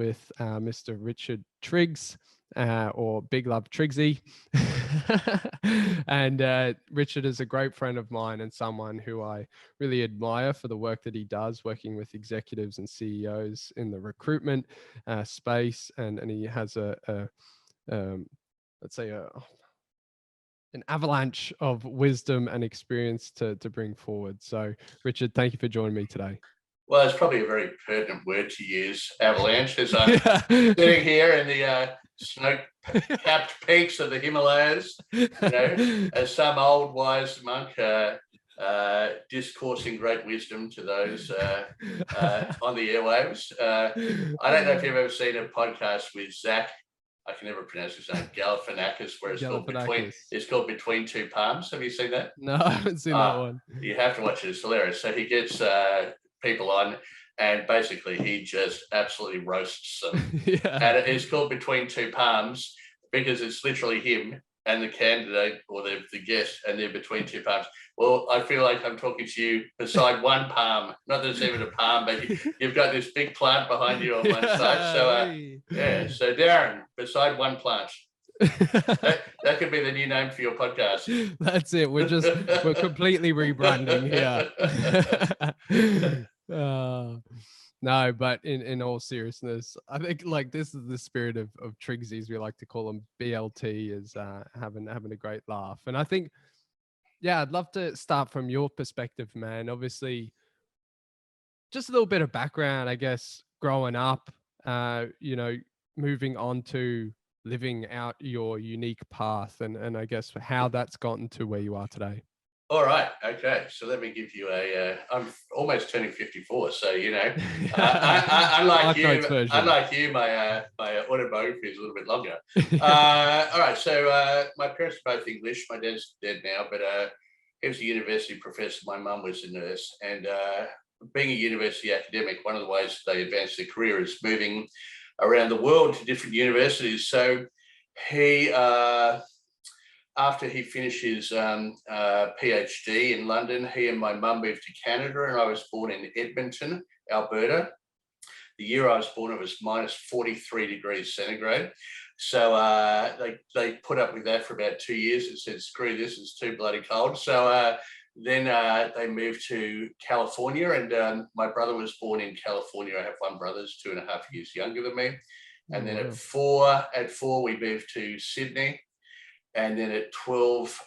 with Mr. Richard Triggs, or Big Love Triggsy. And Richard is a great friend of mine and someone who I really admire for the work that he does, working with executives and CEOs in the recruitment space. And he has let's say an avalanche of wisdom and experience to bring forward. So, Richard, thank you for joining me today. Well, it's probably a very pertinent word to use, avalanche, as I'm sitting here in the snow-capped peaks of the Himalayas, as some old wise monk discoursing great wisdom to those on the airwaves. I don't know if you've ever seen a podcast with Zach. I can never pronounce his name, Galifianakis, where it's called Between Two Palms. Have you seen that? No, I haven't seen that one. You have to watch it. It's hilarious. So he gets people on, and basically he just absolutely roasts them. And it's called Between Two Palms because it's literally him and the candidate or the guest, and they're between two palms. Well, I feel like I'm talking to you beside one palm. Not that it's even a palm, but you've got this big plant behind you on one side. So so Darren, beside one plant. That could be the new name for your podcast. That's it. We're completely rebranding here. No, but in all seriousness, I think like this is the spirit of Triggsies. We like to call them. BLT is having a great laugh. And I think, I'd love to start from your perspective, man. Obviously, just a little bit of background, I guess, growing up, moving on to living out your unique path, and I guess how that's gotten to where you are today. All right. Okay. So let me give you I'm almost turning 54. So, unlike you, my autobiography is a little bit longer. All right. So my parents are both English. My dad's dead now, but he was a university professor. My mum was a nurse. And being a university academic, one of the ways they advance their career is moving around the world to different universities. So he... after he finished his PhD in London, he and my mum moved to Canada, and I was born in Edmonton, Alberta. The year I was born, it was minus 43 degrees centigrade. So they put up with that for about 2 years and said, screw this, it's too bloody cold. So then they moved to California, and my brother was born in California. I have one brother, who's 2.5 years younger than me. And then at four, we moved to Sydney. And then at 12,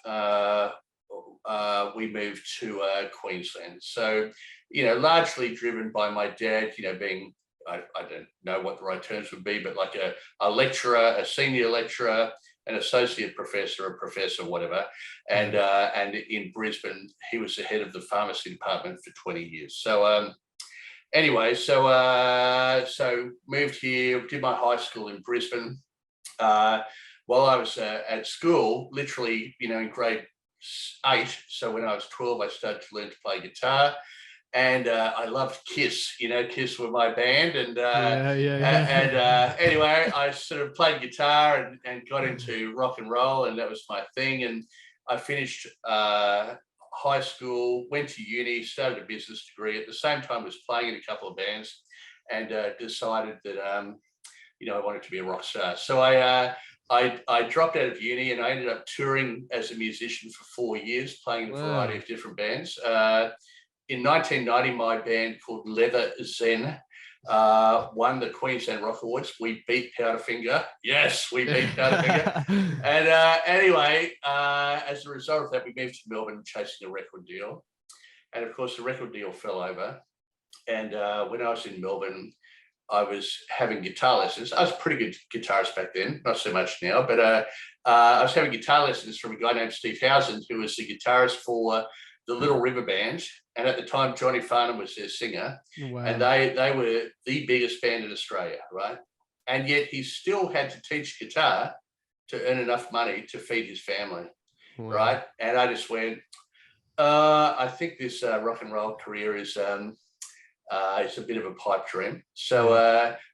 we moved to Queensland. So, largely driven by my dad, being, I don't know what the right terms would be, but like a lecturer, a senior lecturer, an associate professor, a professor, whatever. And in Brisbane, he was the head of the pharmacy department for 20 years. So anyway, so moved here, did my high school in Brisbane. While I was at school, literally, in grade 8, so when I was 12, I started to learn to play guitar, and I loved Kiss. Kiss were my band, and anyway, I sort of played guitar and got into rock and roll, and that was my thing. And I finished high school, went to uni, started a business degree. At the same time, was playing in a couple of bands, and decided that I wanted to be a rock star. So I dropped out of uni, and I ended up touring as a musician for 4 years, playing in a variety of different bands. In 1990, my band called Leather Zen won the Queensland Rock Awards. We beat Powderfinger. Yes, we beat Powderfinger. And anyway, as a result of that, we moved to Melbourne chasing a record deal. And of course, the record deal fell over. And when I was in Melbourne, I was having guitar lessons. I was a pretty good guitarist back then, not so much now, but I was having guitar lessons from a guy named Steve Howson, who was the guitarist for the Little River Band. And at the time, Johnny Farnham was their singer. Wow. And they were the biggest band in Australia, right? And yet he still had to teach guitar to earn enough money to feed his family, right? And I just went, I think this rock and roll career is... it's a bit of a pipe dream. So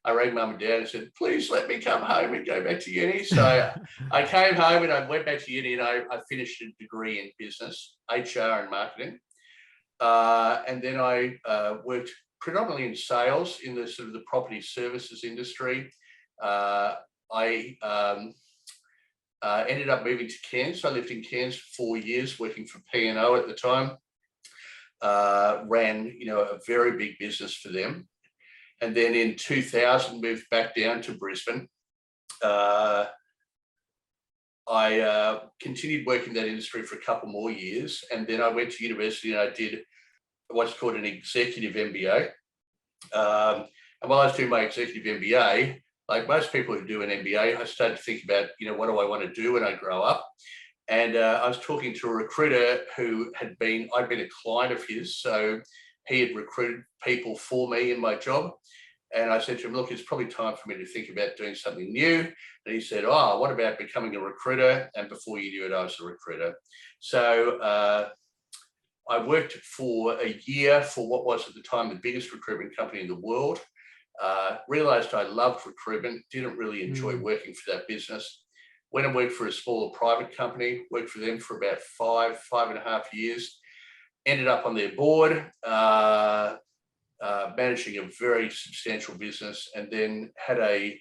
I rang mum and dad and said, please let me come home and go back to uni. So I came home and I went back to uni, and I finished a degree in business, HR and marketing. And then I worked predominantly in sales in the sort of the property services industry. I ended up moving to Cairns. I lived in Cairns for 4 years, working for P&O at the time. Ran, a very big business for them. And then in 2000, moved back down to Brisbane. I continued working in that industry for a couple more years. And then I went to university and I did what's called an executive MBA. And while I was doing my executive MBA, like most people who do an MBA, I started to think about, what do I want to do when I grow up? And I was talking to a recruiter who I'd been a client of his. So he had recruited people for me in my job. And I said to him, look, it's probably time for me to think about doing something new. And he said, oh, what about becoming a recruiter? And before you knew it, I was a recruiter. So I worked for a year for what was at the time the biggest recruitment company in the world. Realized I loved recruitment, didn't really enjoy working for that business. Went and worked for a smaller private company, worked for them for about 5.5 years. Ended up on their board, managing a very substantial business, and then had a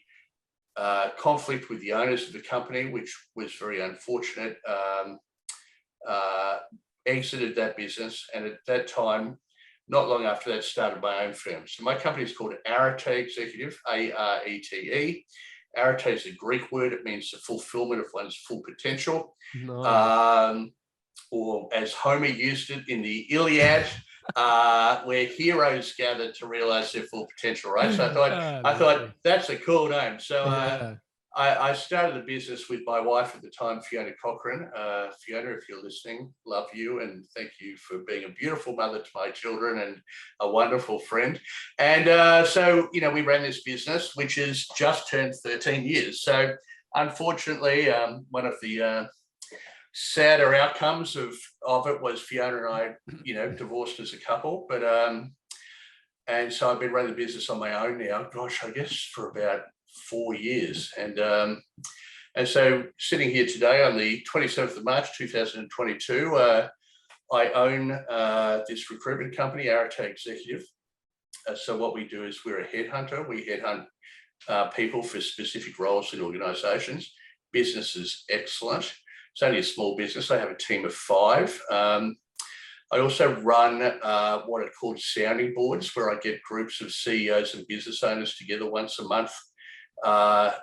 conflict with the owners of the company, which was very unfortunate. Exited that business, and at that time, not long after that, started my own firm. So my company is called Arete Executive, Arete. Arete is a Greek word. It means the fulfillment of one's full potential. Nice. Or as Homer used it in the Iliad, where heroes gather to realize their full potential, right? So I thought that's a cool name. So I started the business with my wife at the time, Fiona Cochrane. Fiona, if you're listening, love you and thank you for being a beautiful mother to my children and a wonderful friend. And so, we ran this business, which has just turned 13 years. So unfortunately, one of the sadder outcomes of it was Fiona and I, divorced as a couple. But and so I've been running the business on my own now, gosh, I guess for about 4 years. And so sitting here today on the 27th of March, 2022, I own this recruitment company, Arete Executive. So what we do is we're a headhunter. We headhunt people for specific roles in organizations. Business is excellent. It's only a small business. I have a team of 5. I also run what are called sounding boards, where I get groups of CEOs and business owners together once a month.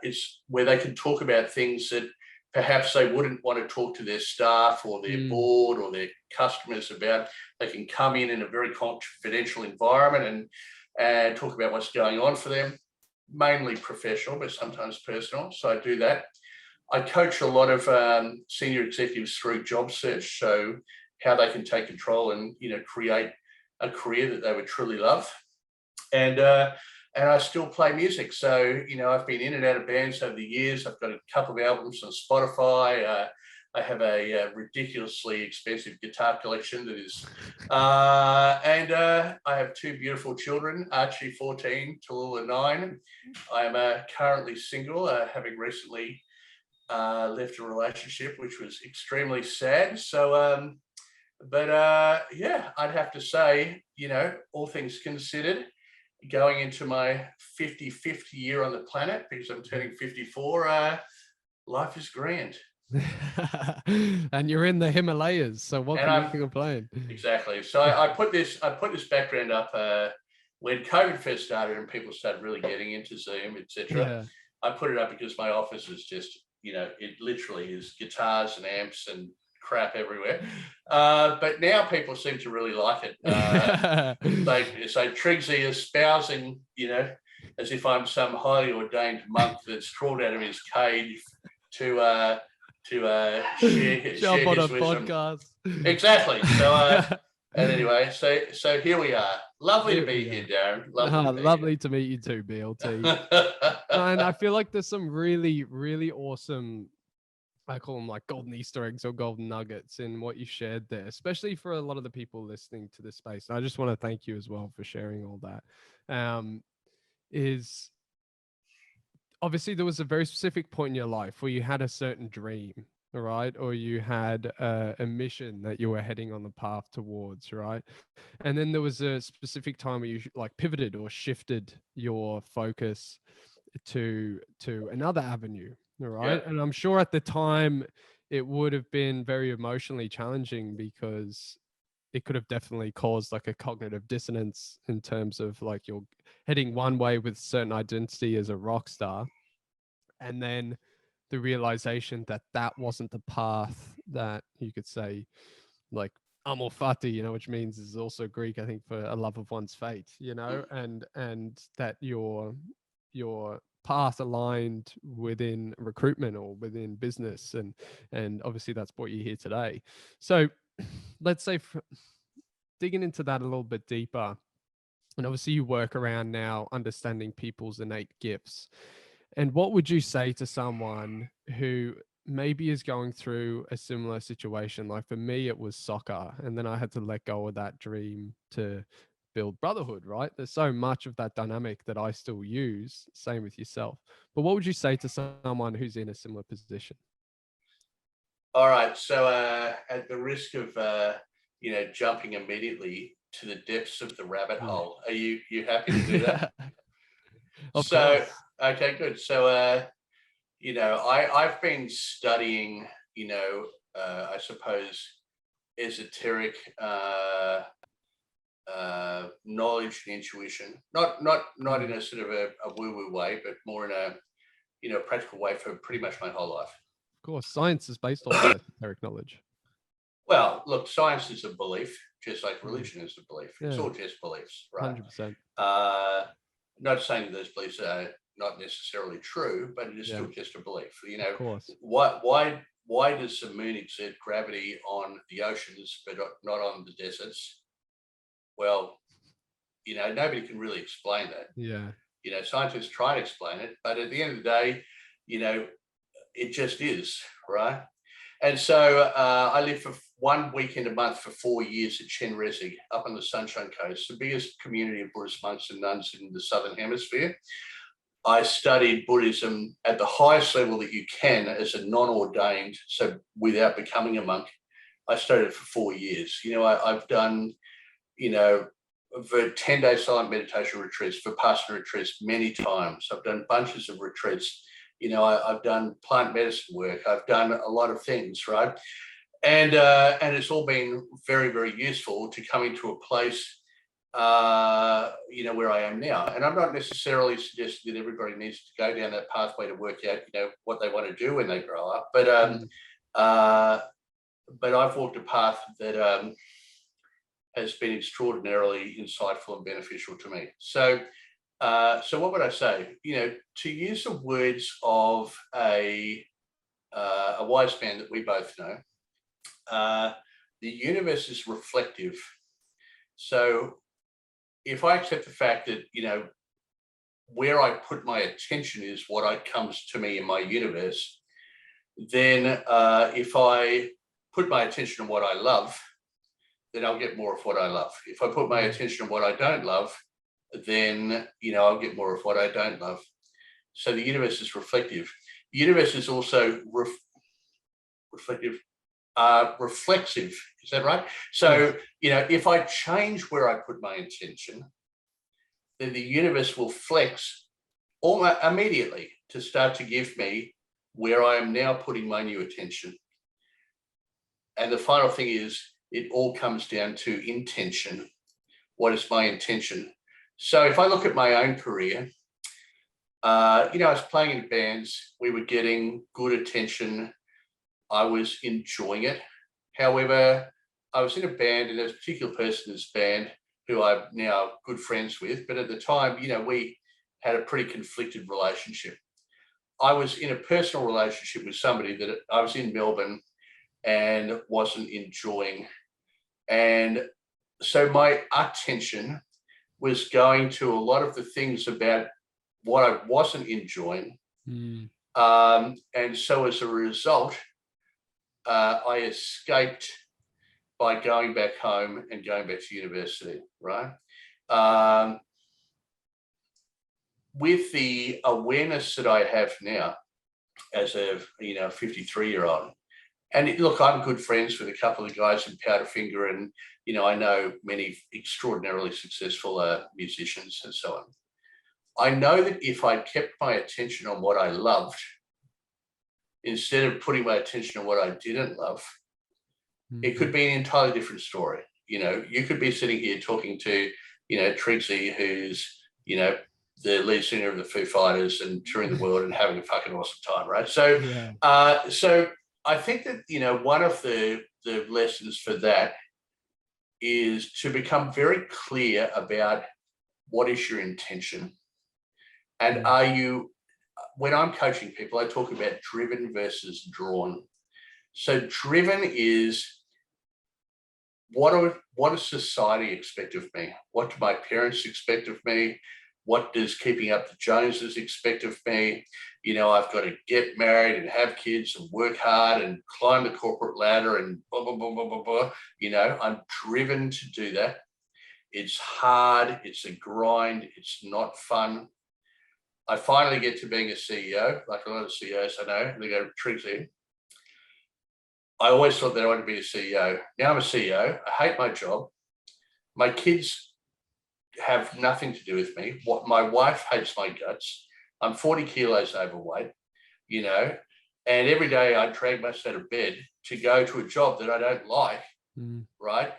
It's where they can talk about things that perhaps they wouldn't want to talk to their staff or their board or their customers about. They can come in a very confidential environment and talk about what's going on for them, mainly professional, but sometimes personal. So I do that. I coach a lot of senior executives through job search, so how they can take control and create a career that they would truly love. And I still play music. So I've been in and out of bands over the years. I've got a couple of albums on Spotify. I have a ridiculously expensive guitar collection that is, and I have 2 beautiful children, Archie 14, Tallulah 9. I am currently single, having recently left a relationship, which was extremely sad. So, yeah, I'd have to say, all things considered, going into my 55th year on the planet, because I'm turning 54, life is grand. And you're in the Himalayas, so what can you complain? Exactly. So I put this background up when COVID first started and people started really getting into Zoom, etc. Yeah. I put it up because my office is just, it literally is guitars and amps and crap everywhere. But now people seem to really like it. So Triggsy is espousing, as if I'm some highly ordained monk that's crawled out of his cage to share jump on his a wisdom. podcast. Exactly. So and anyway, so here we are. Lovely to be here, Darren. Lovely to meet you too, BLT. And I feel like there's some really, really awesome, I call them like golden Easter eggs or golden nuggets in what you shared there, especially for a lot of the people listening to this space. And I just want to thank you as well for sharing all that. Is obviously there was a very specific point in your life where you had a certain dream right? Or you had a mission that you were heading on the path towards, right? And then there was a specific time where you like pivoted or shifted your focus to another avenue, all Yeah. right? And I'm sure at the time it would have been very emotionally challenging, because it could have definitely caused like a cognitive dissonance in terms of like you're heading one way with certain identity as a rock star, and then the realization that that wasn't the path that you could say, like, amor fati, which means is also Greek, I think, for a love of one's fate, Mm. and that your path aligned within recruitment or within business, and obviously that's brought you here today. So let's say, digging into that a little bit deeper, and obviously you work around now understanding people's innate gifts. And what would you say to someone who maybe is going through a similar situation? Like for me, it was soccer, and then I had to let go of that dream to build Brotherhood, right? There's so much of that dynamic that I still use. Same with yourself. But what would you say to someone who's in a similar position? All right. So at the risk of jumping immediately to the depths of the rabbit Yeah. hole, are you happy to do that? Of So course. okay, good. So I've been studying, I suppose, esoteric knowledge and intuition, not in Mm. a sort of a woo-woo way, but more in a practical way for pretty much my whole life. Of course. Science is based off of esoteric knowledge. Well, look, science is a belief, just like Mm. religion is a belief. It's Yeah, all just beliefs, right? 100%. Uh, Not saying that those beliefs are not necessarily true, but it is Yeah, still just a belief. of course. Why does the moon exert gravity on the oceans but not on the deserts? Well, nobody can really explain that. Yeah. Scientists try to explain it, but at the end of the day, it just is, right? And so I lived for 1 weekend a month for 4 years at Chenrezig up on the Sunshine Coast, the biggest community of Buddhist monks and nuns in the Southern Hemisphere. I studied Buddhism at the highest level that you can as a non-ordained, so without becoming a monk. I studied it for 4 years. I've done, for 10-day silent meditation retreats, Vipassana retreats many times. I've done bunches of retreats. I've done plant medicine work. I've done a lot of things, right? And it's all been very, very useful to come into a place, where I am now. And I'm not necessarily suggesting that everybody needs to go down that pathway to work out, what they want to do when they grow up. Mm. But I've walked a path that has been extraordinarily insightful and beneficial to me. So what would I say? To use the words of a wise man that we both know, the universe is reflective. So if I accept the fact that, where I put my attention is what comes to me in my universe, then if I put my attention on what I love, then I'll get more of what I love. If I put my attention on what I don't love, then, I'll get more of what I don't love. So the universe is reflective. The universe is also reflective. Reflexive, is that right? So, Yes. if I change where I put my intention, then the universe will flex almost immediately to start to give me where I am now putting my new attention. And the final thing is, it all comes down to intention. What is my intention? So if I look at my own career, I was playing in bands. We were getting good attention. I was enjoying it. However, I was in a band, and there's a particular person in this band who I'm now good friends with. But at the time, we had a pretty conflicted relationship. I was in a personal relationship with somebody that I was in Melbourne and wasn't enjoying. And so my attention was going to a lot of the things about what I wasn't enjoying. Mm. And so as a result, I escaped by going back home and going back to university, right? With the awareness that I have now as a 53-year-old, look, I'm good friends with a couple of guys in Powderfinger, and I know many extraordinarily successful musicians and so on. I know that if I kept my attention on what I loved, instead of putting my attention on what I didn't love, it could be an entirely different story. You could be sitting here talking to, Triggsy, who's, the lead singer of the Foo Fighters and touring the world and having a fucking awesome time, right? So, so I think that, one of the lessons for that is to become very clear about what is your intention. And are you, when I'm coaching people, I talk about driven versus drawn. So driven is what does society expect of me? What do my parents expect of me? What does keeping up the Joneses expect of me? I've got to get married and have kids and work hard and climb the corporate ladder and blah, blah, blah, blah, blah, blah. I'm driven to do that. It's hard. It's a grind. It's not fun. I finally get to being a CEO, like a lot of CEOs I know, and they go, Triggsy, I always thought that I wanted to be a CEO. Now I'm a CEO. I hate my job. My kids have nothing to do with me. My wife hates my guts. I'm 40 kilos overweight, and every day I drag myself out of bed to go to a job that I don't like, right?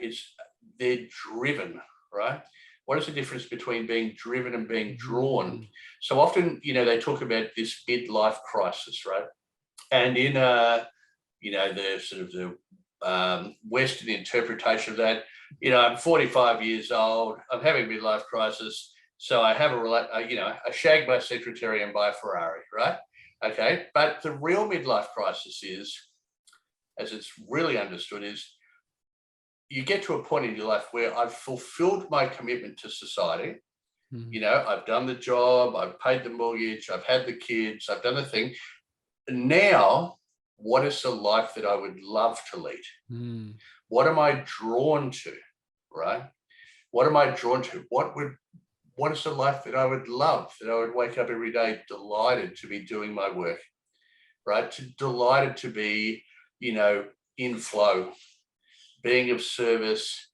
They're driven, right? What is the difference between being driven and being drawn? So often, they talk about this midlife crisis, right? And in, the sort of the Western interpretation of that, I'm 45 years old, I'm having a midlife crisis, so I have I shag my secretary and buy a Ferrari, right? Okay, but the real midlife crisis is, as it's really understood, is you get to a point in your life where I've fulfilled my commitment to society. I've done the job, I've paid the mortgage, I've had the kids, I've done the thing. Now, what is the life that I would love to lead? What am I drawn to, right? What am I drawn to? What is the life that I would love, that I would wake up every day delighted to be doing my work, right? Delighted to be, in flow, being of service,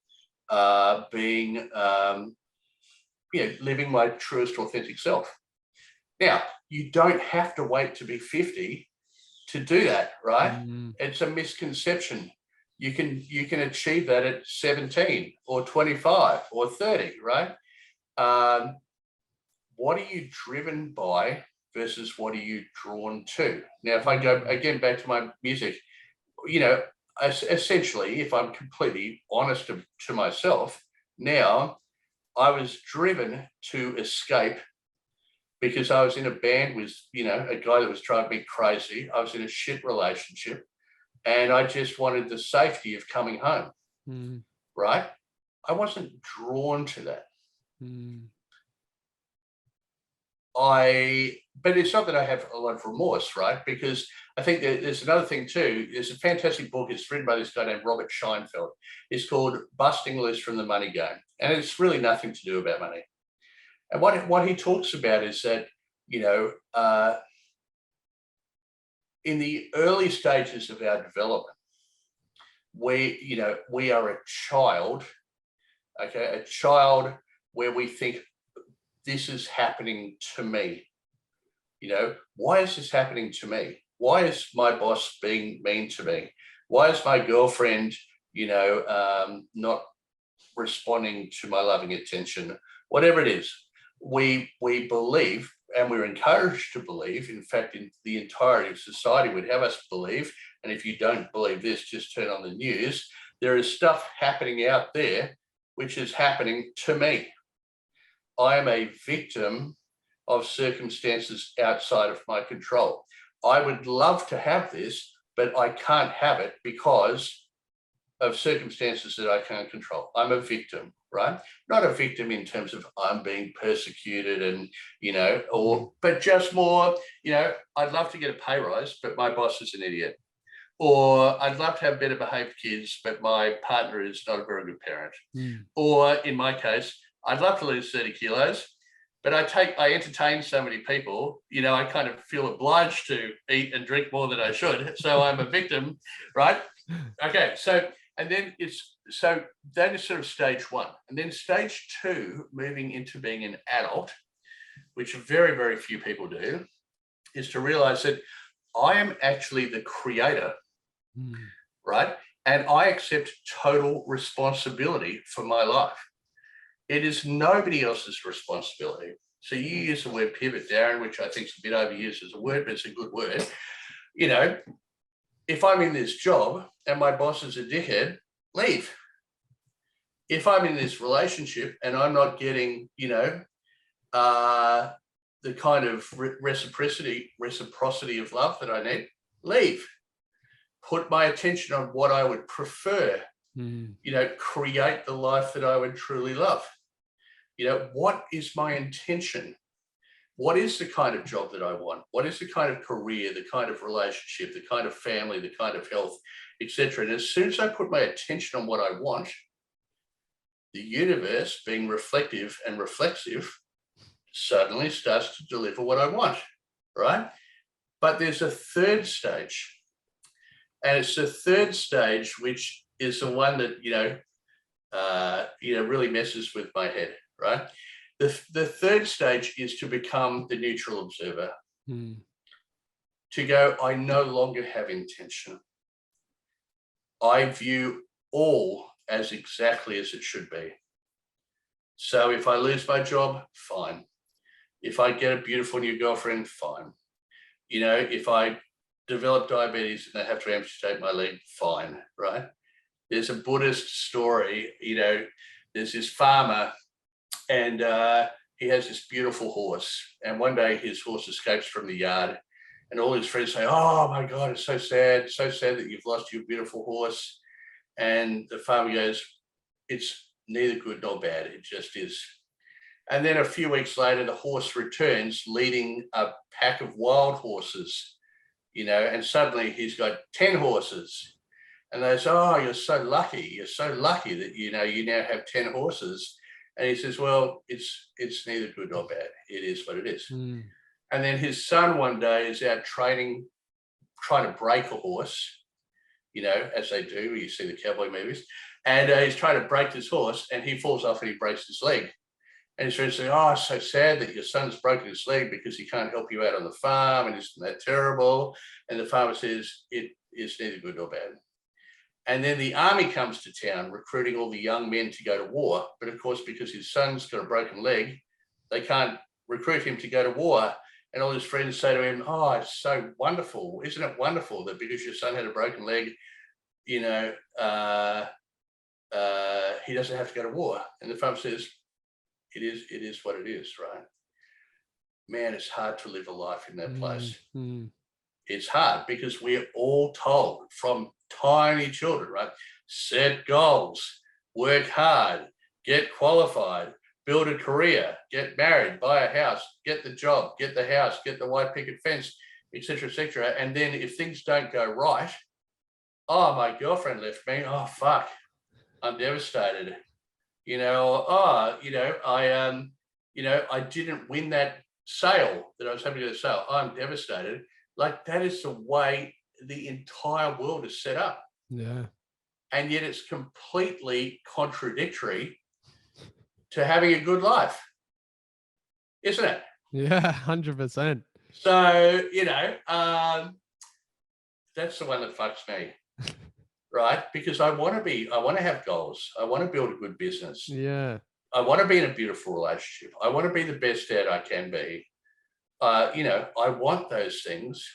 being, living my truest, authentic self. Now, you don't have to wait to be 50 to do that, right? It's a misconception. You can achieve that at 17 or 25 or 30, right? What are you driven by versus what are you drawn to? Now, if I go again back to my music, essentially, if I'm completely honest to myself, now I was driven to escape because I was in a band with, a guy that was driving me crazy. I was in a shit relationship and I just wanted the safety of coming home, right? I wasn't drawn to that. But it's not that I have a lot of remorse, right? Because I think there's another thing too. There's a fantastic book. It's written by this guy named Robert Scheinfeld. It's called Busting Loose from the Money Game. And it's really nothing to do about money. And what he talks about is that, in the early stages of our development, we are a child, okay, a child where we think this is happening to me. Why is this happening to me? Why is my boss being mean to me? Why is my girlfriend, not responding to my loving attention? Whatever it is, we believe, and we're encouraged to believe. In fact, in the entirety of society would have us believe, and if you don't believe this, just turn on the news. There is stuff happening out there which is happening to me. I am a victim of circumstances outside of my control. I would love to have this, but I can't have it because of circumstances that I can't control. I'm a victim, right? Not a victim in terms of I'm being persecuted and, but just more, I'd love to get a pay rise, but my boss is an idiot. Or I'd love to have better behaved kids, but my partner is not a very good parent. Or in my case, I'd love to lose 30 kilos, but I entertain so many people, you know, I kind of feel obliged to eat and drink more than I should. So I'm a victim, right? Okay. So, and then so that is sort of stage one. And then stage two, moving into being an adult, which very, very few people do, is to realize that I am actually the creator, right? And I accept total responsibility for my life. It is nobody else's responsibility. So you use the word pivot, Darren, which I think is a bit overused as a word, but it's a good word. You know, if I'm in this job and my boss is a dickhead, leave. If I'm in this relationship and I'm not getting, you know, the kind of reciprocity of love that I need, leave. Put my attention on what I would prefer, you know, create the life that I would truly love. You know, what is my intention? What is the kind of job that I want? What is the kind of career, the kind of relationship, the kind of family, the kind of health, etc. And as soon as I put my attention on what I want, the universe, being reflective and reflexive, suddenly starts to deliver what I want, right? But there's a third stage. And it's the third stage, which is the one that, you know, really messes with my head, right? The third stage is to become the neutral observer, to go, I no longer have intention. I view all as exactly as it should be. So if I lose my job, fine. If I get a beautiful new girlfriend, fine. You know, if I develop diabetes and I have to amputate my leg, fine, right? There's a Buddhist story, you know, there's this farmer and he has this beautiful horse. And one day his horse escapes from the yard and all his friends say, oh my God, it's so sad that you've lost your beautiful horse. And the farmer goes, it's neither good nor bad, it just is. And then a few weeks later, the horse returns leading a pack of wild horses, you know, and suddenly he's got 10 horses. And they say, oh, you're so lucky that, you know, you now have 10 horses. And he says, well, it's neither good nor bad. It is what it is. And then his son one day is out training, trying to break a horse, you know, as they do, you see the cowboy movies. And he's trying to break this horse and he falls off and he breaks his leg. And his friends say, oh, it's so sad that your son's broken his leg because he can't help you out on the farm and isn't that terrible? And the farmer says, it is neither good nor bad. And then the army comes to town, recruiting all the young men to go to war. But of course, because his son's got a broken leg, they can't recruit him to go to war. And all his friends say to him, oh, it's so wonderful. Isn't it wonderful that because your son had a broken leg, you know, he doesn't have to go to war? And the farmer says, it is what it is, right? Man, it's hard to live a life in that place. It's hard because we're all told from tiny children, right? Set goals, work hard, get qualified, build a career, get married, buy a house, get the job, get the house, get the white picket fence, etc., etc. And then if things don't go right, oh, my girlfriend left me. Oh, fuck, I'm devastated. You know, oh, you know, I didn't win that sale that I was hoping to sell. I'm devastated. Like that is the way the entire world is set up. Yeah. And yet it's completely contradictory to having a good life, isn't it? Yeah, 100%. So, you know, that's the one that fucks me, right? Because I want to have goals. I want to build a good business. Yeah. I want to be in a beautiful relationship. I want to be the best dad I can be. You know, I want those things.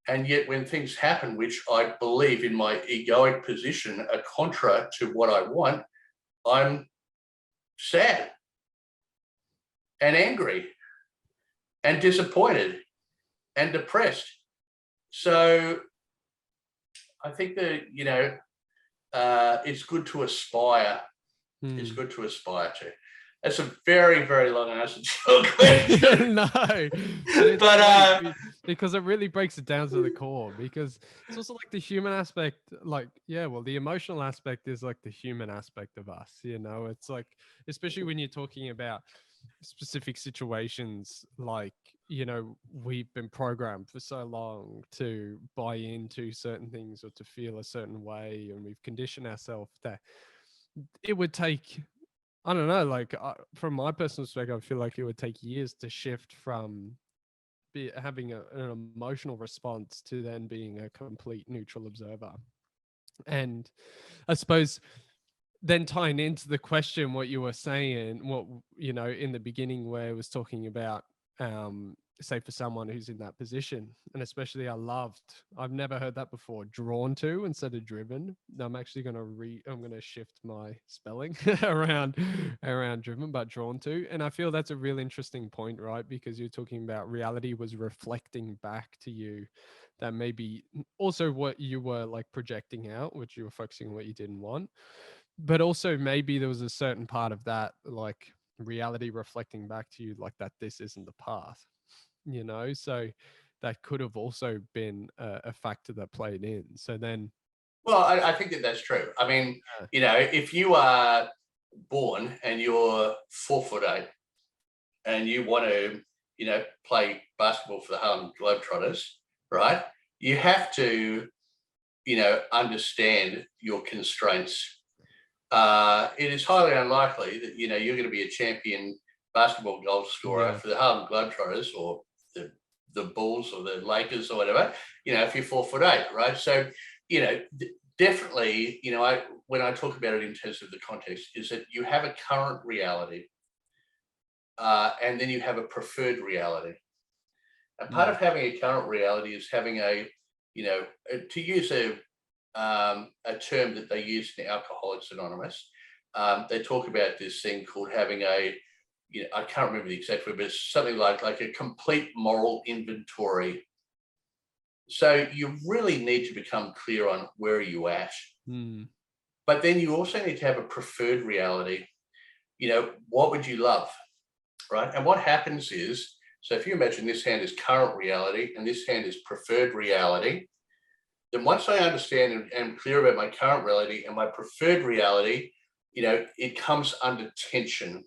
And yet when things happen, which I believe in my egoic position are contra to what I want, I'm sad and angry and disappointed and depressed. So I think that, you know, it's good to aspire. It's good to aspire to. That's a very, very long answer to your question. No, but because it really breaks it down to the core, because it's also like the human aspect, like, yeah, well, the emotional aspect is like the human aspect of us, you know. It's like, especially when you're talking about specific situations, like, you know, we've been programmed for so long to buy into certain things or to feel a certain way, and we've conditioned ourselves that it would take, I don't know, like from my personal perspective, I feel like it would take years to shift from having an emotional response to then being a complete neutral observer. And I suppose then tying into the question, what you were saying, what, you know, in the beginning where it was talking about, say for someone who's in that position, and especially I've never heard that before, drawn to instead of driven. I'm actually going to I'm going to shift my spelling around driven, but drawn to. And I feel that's a real interesting point, right? Because you're talking about reality was reflecting back to you that maybe also what you were like projecting out, which you were focusing on what you didn't want, but also maybe there was a certain part of that, like reality reflecting back to you, like that this isn't the path, you know? So that could have also been a factor that played in. So then, Well, I think that that's true. I mean, you know, if you are born and you're 4'8" and you want to, you know, play basketball for the Harlem Globetrotters, right? You have to, you know, understand your constraints. It is highly unlikely that, you know, you're going to be a champion basketball goal scorer for the Harlem Globetrotters or the Bulls or the Lakers or whatever, you know, if you're 4'8", right? So, you know, definitely, you know, when I talk about it in terms of the context, is that you have a current reality and then you have a preferred reality. And part of having a current reality is having a, you know, to use a term that they use in Alcoholics Anonymous, they talk about this thing called having a, you know, I can't remember the exact word, but it's something like a complete moral inventory. So you really need to become clear on where are you at. But then you also need to have a preferred reality. You know, what would you love, right? And what happens is, so if you imagine this hand is current reality and this hand is preferred reality, then once I understand and am clear about my current reality and my preferred reality, you know, it comes under tension.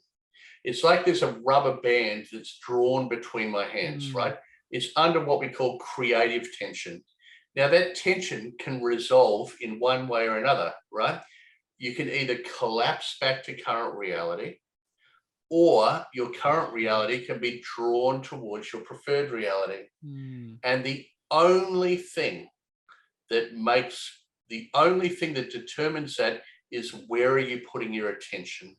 It's like there's a rubber band that's drawn between my hands, right? It's under what we call creative tension. Now that tension can resolve in one way or another, right? You can either collapse back to current reality, or your current reality can be drawn towards your preferred reality. And the only thing that determines that is, where are you putting your attention?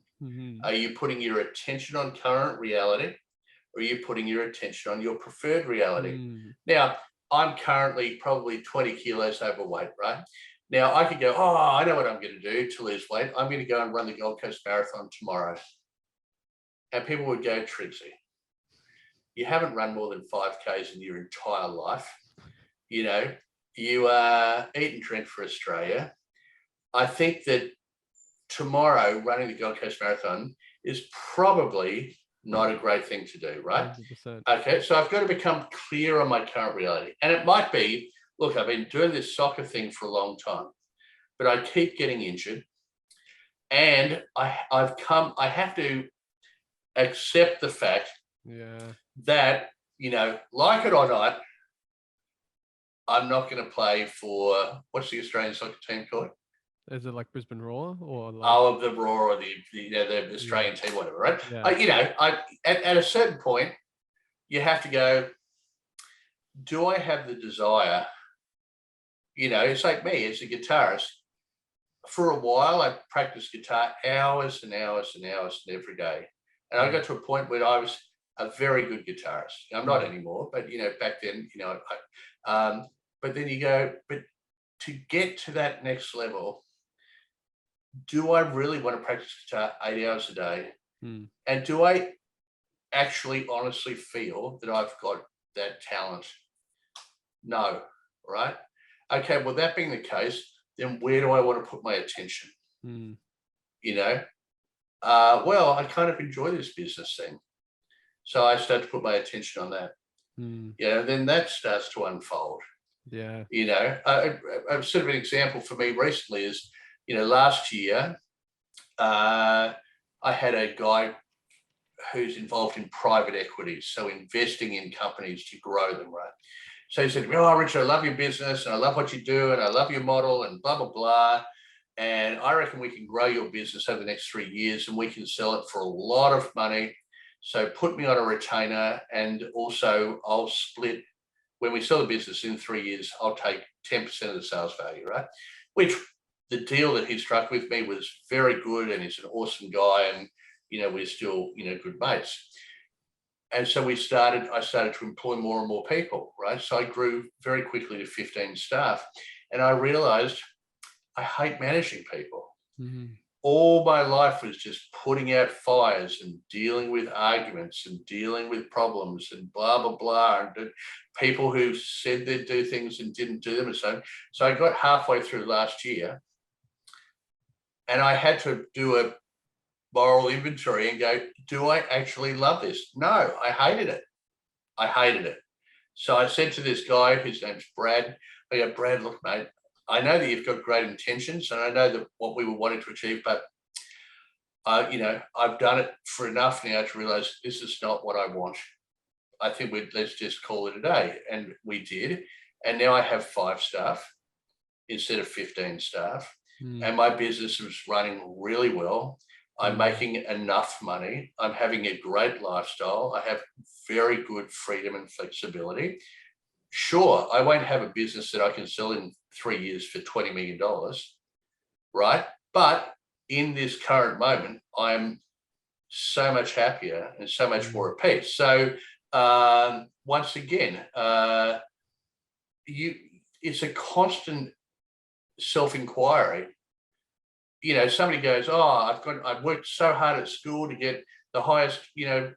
Are you putting your attention on current reality, or are you putting your attention on your preferred reality? Now, I'm currently probably 20 kilos overweight, right? Now I could go, oh, I know what I'm going to do to lose weight. I'm going to go and run the Gold Coast Marathon tomorrow. And people would go, Triggsy, you haven't run more than 5Ks in your entire life. You know, you eat and drink for Australia. I think that tomorrow running the Gold Coast Marathon is probably not a great thing to do, right? 100%. Okay, so I've got to become clear on my current reality. And it might be, look, I've been doing this soccer thing for a long time, but I keep getting injured. And I have to accept the fact that, you know, like it or not, I'm not going to play for, what's the Australian soccer team called? Is it like Brisbane Roar or like... Oh, the Roar or the Australian team, whatever, right? You know, at a certain point, you have to go, do I have the desire? You know, it's like me as a guitarist. For a while, I practiced guitar hours and hours and hours and every day. And I got to a point where I was a very good guitarist. I'm not anymore, but, you know, back then, you know, but then you go, but to get to that next level, do I really want to practice guitar 8 hours a day? And do I actually honestly feel that I've got that talent? No, right? Okay, well, that being the case, then where do I want to put my attention? You know, well, I kind of enjoy this business thing. So I start to put my attention on that. You know, then that starts to unfold. Yeah. You know, a sort of an example for me recently is, you know, last year, I had a guy who's involved in private equities, so investing in companies to grow them, right? So he said, "Oh, Richard, I love your business and I love what you do and I love your model and blah, blah, blah. And I reckon we can grow your business over the next 3 years and we can sell it for a lot of money. So put me on a retainer, and also I'll split, when we sell the business in 3 years, I'll take 10% of the sales value," right? Which the deal that he struck with me was very good, and he's an awesome guy, and we're still good mates. And so I started to employ more and more people, right? So I grew very quickly to 15 staff, and I realized I hate managing people. Mm-hmm. All my life was just putting out fires and dealing with arguments and dealing with problems and blah, blah, blah, and people who said they'd do things and didn't do them and so on. So I got halfway through last year and I had to do a moral inventory and go, do I actually love this? No, I hated it. I hated it. So I said to this guy, whose name's Brad, I go, "Brad, look, mate, I know that you've got great intentions and I know that what we were wanting to achieve, but I've done it for enough now to realize this is not what I want. I think let's just call it a day." And we did. And now I have 5 staff instead of 15 staff. And my business is running really well. I'm making enough money. I'm having a great lifestyle. I have very good freedom and flexibility. Sure, I won't have a business that I can sell in 3 years for $20 million, right? But in this current moment, I'm so much happier and so much more at peace. So once again, it's a constant self-inquiry. Somebody goes, "Oh, I've worked so hard at school to get the highest,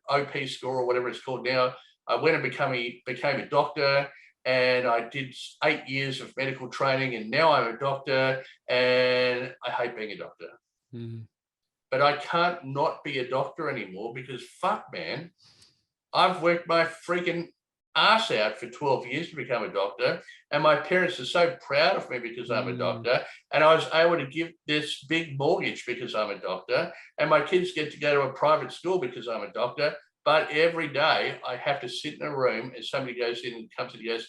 OP score or whatever it's called now. I went and became a doctor, and I did 8 years of medical training, and now I'm a doctor, and I hate being a doctor." But I can't not be a doctor anymore because fuck, man, I've worked my freaking ass out for 12 years to become a doctor, and my parents are so proud of me because I'm a doctor, and I was able to give this big mortgage because I'm a doctor, and my kids get to go to a private school because I'm a doctor. But every day I have to sit in a room and somebody goes in and comes in and goes,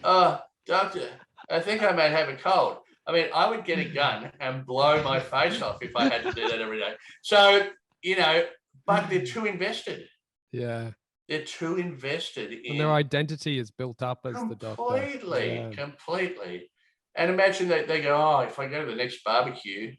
"Oh, doctor, I think I might have a cold." I mean, I would get a gun and blow my face off if I had to do that every day. So, but they're too invested. Yeah. They're too invested in. And their identity is built up as the doctor. Completely. And imagine that they go, "Oh, if I go to the next barbecue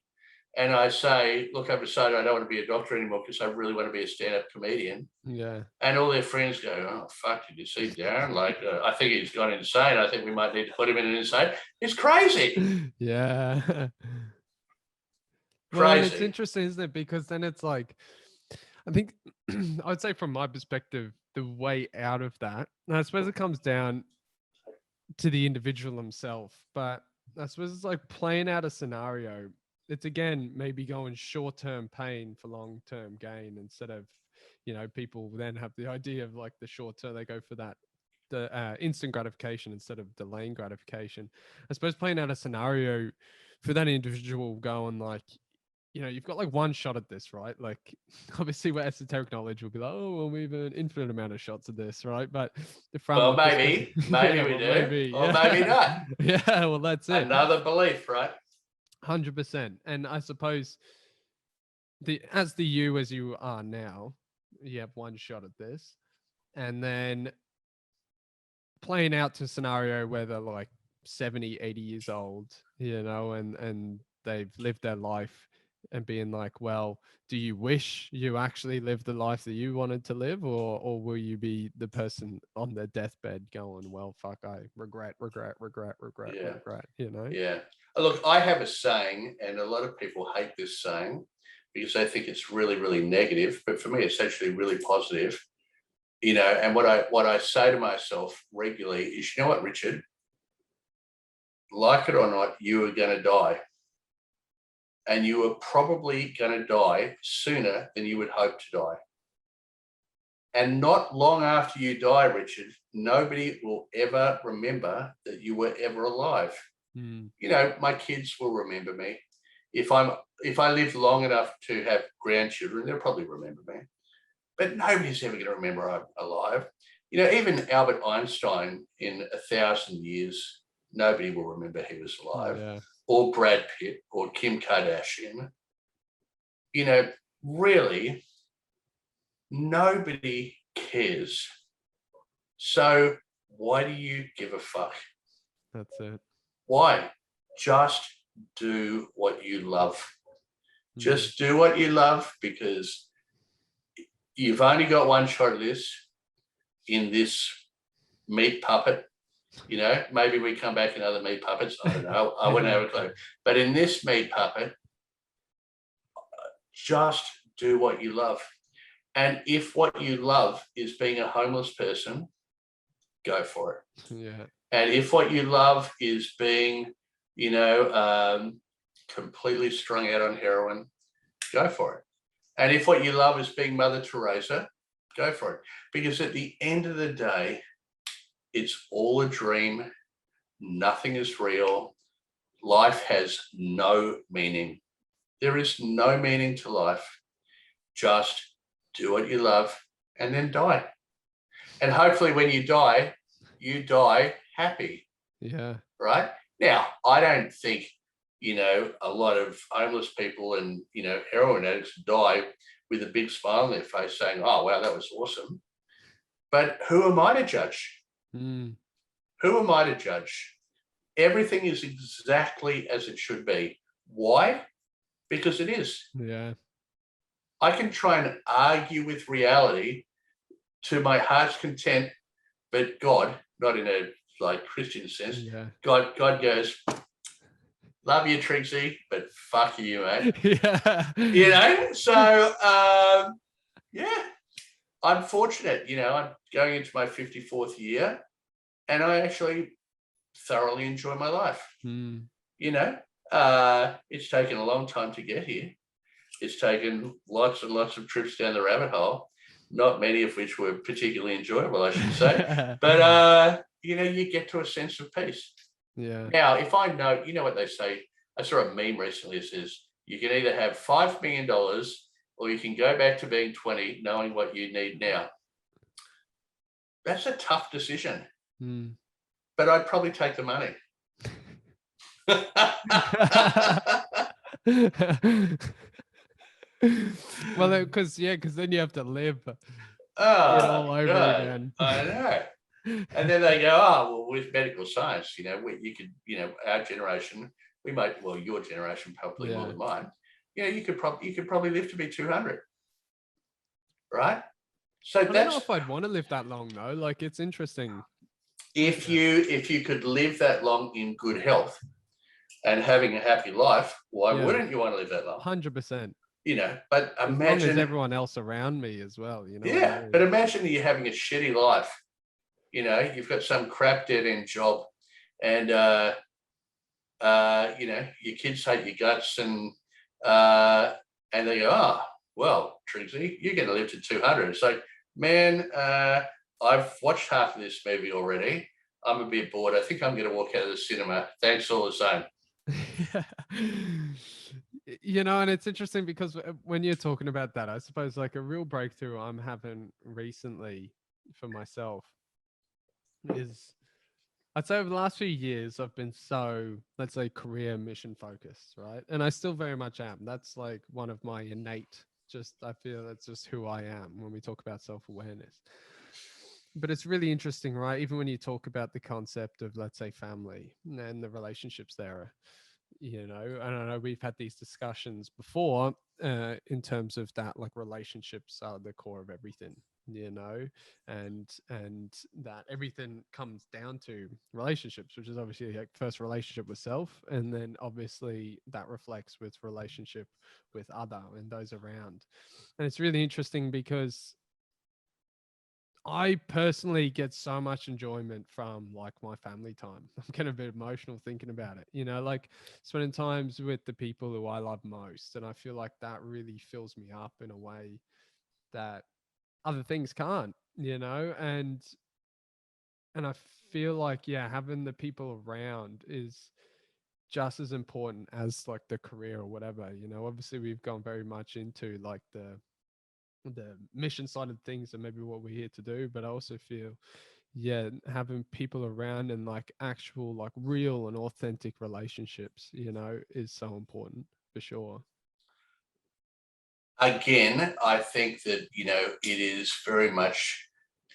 and I say, look, I've decided I don't want to be a doctor anymore because I really want to be a stand-up comedian." Yeah. And all their friends go, "Oh, fuck, did you see Darren? I think he's gone insane. I think we might need to put him in an insane." It's crazy. Yeah. Crazy. Well, and it's interesting, isn't it? Because then it's like, I think I would say from my perspective, the way out of that, and I suppose it comes down to the individual himself, but I suppose it's like playing out a scenario. It's again, maybe going short-term pain for long-term gain instead of, people then have the idea of like the short term, they go for the instant gratification instead of delaying gratification. I suppose playing out a scenario for that individual going like, you've got like one shot at this, right? Like obviously where esoteric knowledge will be like, "Oh, well, we've an infinite amount of shots at this," right? But well, maybe we do, maybe, or maybe not. Yeah, well, that's it. Another belief, right? 100%. And I suppose as you are now, you have one shot at this, and then playing out to a scenario where they're like 70, 80 years old, and they've lived their life, and being like, well, do you wish you actually lived the life that you wanted to live, or will you be the person on their deathbed going, well, fuck, I regret, Yeah. regret, Yeah. Look, I have a saying, and a lot of people hate this saying because they think it's really, really negative, but for me, it's actually really positive. And what I say to myself regularly is, you know what, Richard, like it or not, you are going to die. And you are probably going to die sooner than you would hope to die. And not long after you die, Richard, nobody will ever remember that you were ever alive. My kids will remember me. if I live long enough to have grandchildren, they'll probably remember me. But nobody's ever going to remember I'm alive. Even Albert Einstein in 1,000 years, nobody will remember he was alive. Yeah. Or Brad Pitt or Kim Kardashian. Really, nobody cares. So why do you give a fuck? That's it. Why? Just do what you love. Just do what you love, because you've only got one shot at this in this meat puppet. Maybe we come back in other meat puppets. I don't know. I wouldn't have a clue. But in this meat puppet, just do what you love. And if what you love is being a homeless person, go for it. Yeah. And if what you love is being, completely strung out on heroin, go for it. And if what you love is being Mother Teresa, go for it. Because at the end of the day, it's all a dream. Nothing is real. Life has no meaning. There is no meaning to life. Just do what you love and then die. And hopefully when you die happy. Yeah. Right? Now, I don't think, a lot of homeless people and, heroin addicts die with a big smile on their face saying, oh, wow, that was awesome. But who am I to judge? Who am I to judge? Everything is exactly as it should be. Why? Because it is. Yeah. I can try and argue with reality to my heart's content, but God, not in a Christian sense, God goes, love you, Triggsy, but fuck you, mate. Yeah. So yeah, I'm fortunate. I'm going into my 54th year, and I actually thoroughly enjoy my life. It's taken a long time to get here. It's taken lots and lots of trips down the rabbit hole, not many of which were particularly enjoyable, I should say. But you get to a sense of peace. Yeah. Now, if I know, what they say, I saw a meme recently that says you can either have $5 million or you can go back to being 20, knowing what you need now. That's a tough decision. But I'd probably take the money. Well, because then you have to live it all over again. I know. And then they go, oh, well, with medical science, you could, our generation, your generation probably more than mine, you could probably live to be 200, right? So I don't know if I'd want to live that long though. Like, it's interesting. If you could live that long in good health and having a happy life, why wouldn't you want to live that long? 100%. But imagine, as long as everyone else around me as well, Yeah, but imagine you having a shitty life. You've got some crap dead end job, and your kids hate your guts, and they go, oh, well, Triggsy, you're going to live to 200. It's like, man, I've watched half of this movie already. I'm a bit bored. I think I'm going to walk out of the cinema. Thanks all the same. And it's interesting because when you're talking about that, I suppose like a real breakthrough I'm having recently for myself is, I'd say over the last few years, I've been so, let's say, career mission focused, right? And I still very much am. That's like one of my innate, I feel that's just who I am when we talk about self-awareness. But it's really interesting, right? Even when you talk about the concept of, let's say, family and the relationships there, I don't know, we've had these discussions before in terms of that, like, relationships are the core of everything, and that everything comes down to relationships, which is obviously like first relationship with self, and then obviously that reflects with relationship with other and those around. And it's really interesting because I personally get so much enjoyment from like my family time. I'm getting a bit emotional thinking about it, like spending times with the people who I love most. And I feel like that really fills me up in a way that other things can't, and I feel like, having the people around is just as important as like the career or whatever. You know, obviously we've gone very much into like the mission side of things and maybe what we're here to do, but I also feel, yeah, having people around and like actual like real and authentic relationships, you know, is so important for sure. Again, I think that, you know, it is very much,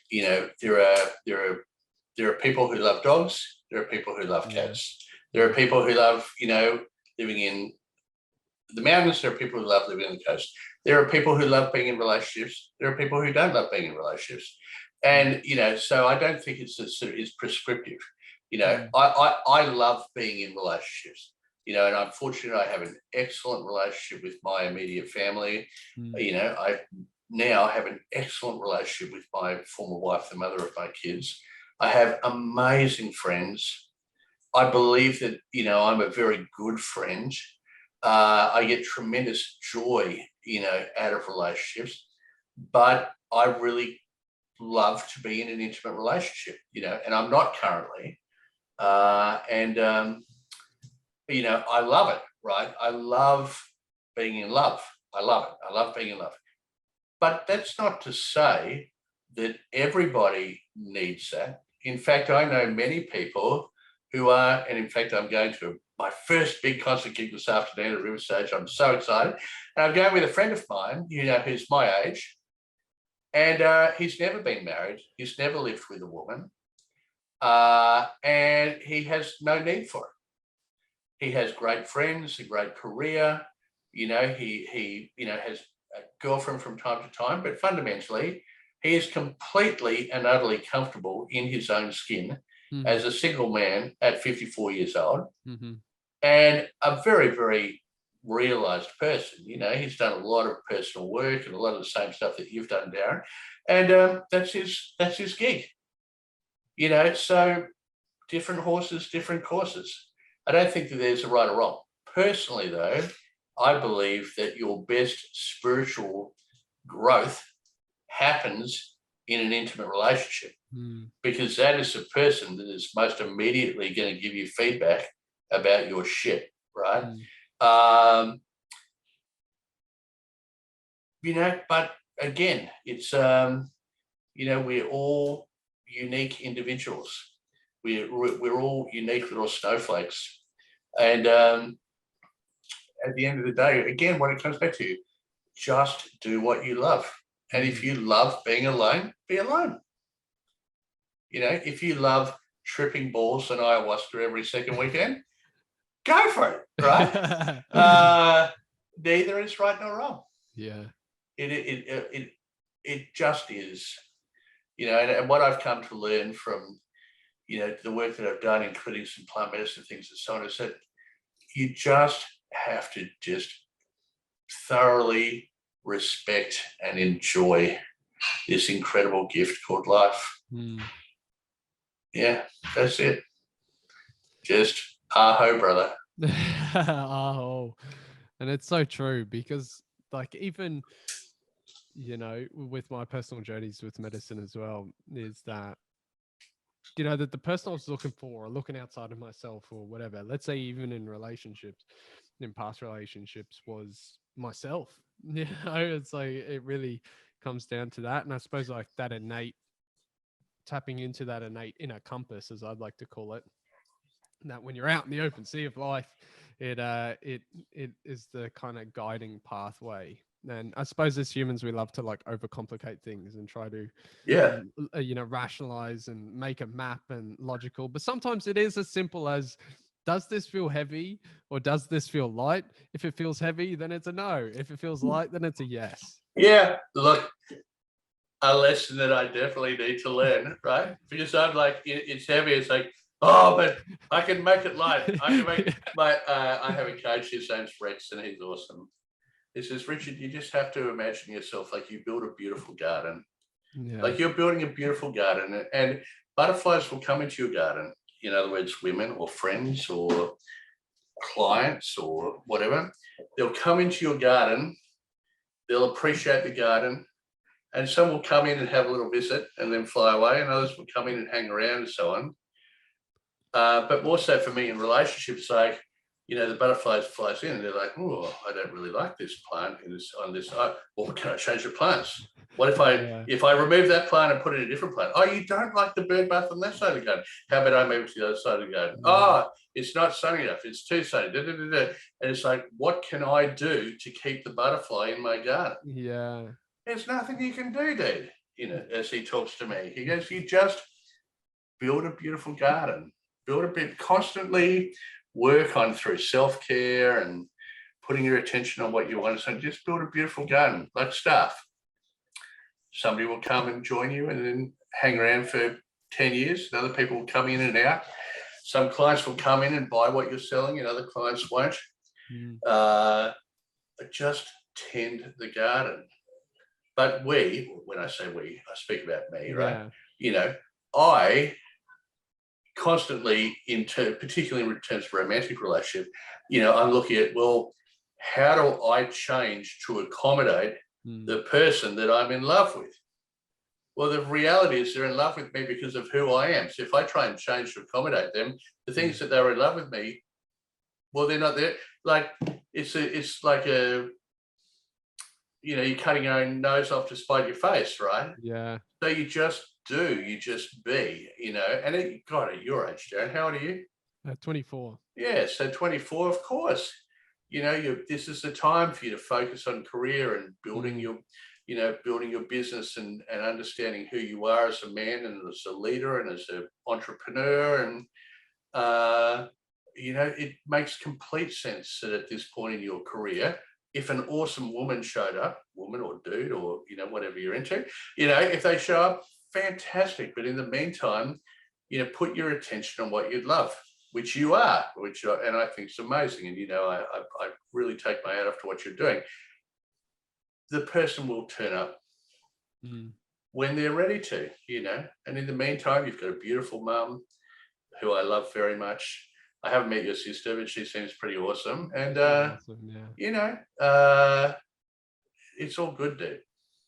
you know, there are people who love dogs, there are people who love cats, there are people who love, you know, living in the mountains, there are people who love living on the coast, there are people who love being in relationships, there are people who don't love being in relationships. And, you know, so I don't think it's prescriptive. You know, I love being in relationships, you know, and I'm fortunate I have an excellent relationship with my immediate family. You know, I now have an excellent relationship with my former wife, the mother of my kids. I have amazing friends. I believe that, you know, I'm a very good friend. I get tremendous joy, you know, out of relationships, but I really love to be in an intimate relationship, you know, and I'm not currently. You know, I love it, right? I love being in love. I love it. I love being in love. But that's not to say that everybody needs that. In fact, I know many people who are, and in fact, I'm going to my first big concert gig this afternoon at River Stage. I'm so excited. And I'm going with a friend of mine, you know, who's my age. And he's never been married. He's never lived with a woman. And he has no need for it. He has great friends, a great career. You know, he you know, has a girlfriend from time to time, but fundamentally, he is completely and utterly comfortable in his own skin as a single man at 54 years old, and a very, very realized person. You know, he's done a lot of personal work and a lot of the same stuff that you've done, Darren, and that's his gig. You know, so different horses, different courses. I don't think that there's a right or wrong. Personally, though, I believe that your best spiritual growth happens in an intimate relationship, because that is the person that is most immediately going to give you feedback about your shit, right? You know, but again, it's, you know, we're all unique individuals. We're all unique little snowflakes. And at the end of the day, again, what it comes back to, just do what you love. And if you love being alone, be alone. You know, if you love tripping balls and ayahuasca every second weekend, go for it, right? Neither is right nor wrong. Yeah. It just is. You know, and what I've come to learn from, you know, the work that I've done, including some plant medicine things and so on, is that you just have to just thoroughly respect and enjoy this incredible gift called life. Yeah, that's it. Just aho, brother. Aho. And it's so true, because like, even, you know, with my personal journeys with medicine as well, is that, you know, that the person I was looking for, or looking outside of myself or whatever, let's say even in relationships, in past relationships, was myself. You know, it's like, it really comes down to that. And I suppose like that innate, tapping into that innate inner compass, as I'd like to call it, that when you're out in the open sea of life, it is the kind of guiding pathway. And I suppose as humans, we love to like overcomplicate things and try to, you know, rationalize and make a map and logical. But sometimes it is as simple as, does this feel heavy or does this feel light? If it feels heavy, then it's a no. If it feels light, then it's a yes. Yeah, look, a lesson that I definitely need to learn, right? Because I'm like, it's heavy. It's like, oh, but I can make it light. I can make I have a coach, his name's Rex, and he's awesome. He says, Richard, you just have to imagine yourself like you build a beautiful garden. Yeah. Like you're building a beautiful garden, and butterflies will come into your garden. In other words, women or friends or clients or whatever, they'll come into your garden, they'll appreciate the garden, and some will come in and have a little visit and then fly away, and others will come in and hang around and so on. But more so for me in relationships, like the butterflies flies in and they're like, oh, I don't really like this plant well, can I change the plants? What if I remove that plant and put in a different plant? Oh, you don't like the bird bath on that side of the garden. How about I move to the other side of the garden? Oh, it's not sunny enough. It's too sunny. Da, da, da, da. And it's like, what can I do to keep the butterfly in my garden? Yeah. There's nothing you can do, dude. As he talks to me, he goes, you just build a beautiful garden, build a bit, constantly work on through self-care and putting your attention on what you want. So just build a beautiful garden, like staff. Somebody will come and join you and then hang around for 10 years. Other people will come in and out. Some clients will come in and buy what you're selling and other clients won't. Just tend the garden. But when I say we, I speak about me, right? I constantly, particularly in terms of romantic relationship, I'm looking at, well, how do I change to accommodate the person that I'm in love with? Well, the reality is they're in love with me because of who I am. So if I try and change to accommodate them, the things that they were in love with me, well, they're not there. Like it's like you're cutting your own nose off to spite your face, right? Yeah. So you just be, and God, at your age, Darren, how old are you? 24. Yeah, so 24, of course. This is the time for you to focus on career and building your business and understanding who you are as a man and as a leader and as an entrepreneur. And, it makes complete sense that at this point in your career, if an awesome woman showed up, woman or dude or, whatever you're into, if they show up, fantastic. But in the meantime, put your attention on what you'd love, which you are, and I think is amazing. And, I really take my hat off to what you're doing. The person will turn up when they're ready to, and in the meantime, you've got a beautiful mum who I love very much. I haven't met your sister, but she seems pretty awesome. And, it's all good, dude.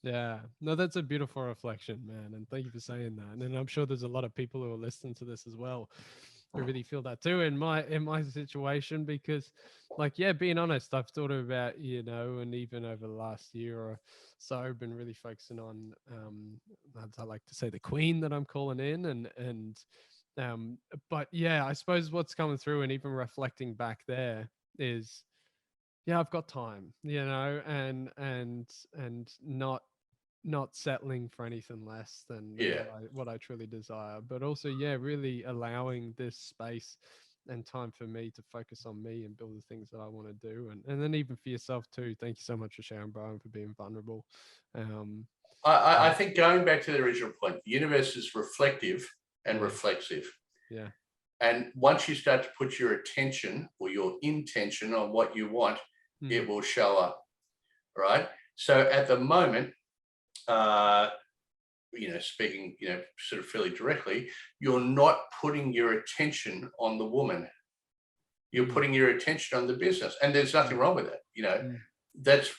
Yeah, no, that's a beautiful reflection, man. And thank you for saying that. And I'm sure there's a lot of people who are listening to this as well who really feel that too in my situation, because being honest, I've thought about, and even over the last year or so, I've been really focusing on, as I like to say, the queen that I'm calling in. But yeah, I suppose what's coming through and even reflecting back there is, yeah, I've got time, and not settling for anything less than what I truly desire, but also, really allowing this space and time for me to focus on me and build the things that I want to do. And then even for yourself too. Thank you so much for sharing, Brian, for being vulnerable. I think going back to the original point, the universe is reflective and reflexive. Yeah. And once you start to put your attention or your intention on what you want, it will show up, right? So at the moment, speaking, sort of fairly directly, you're not putting your attention on the woman. You're putting your attention on the business, and there's nothing wrong with that. That's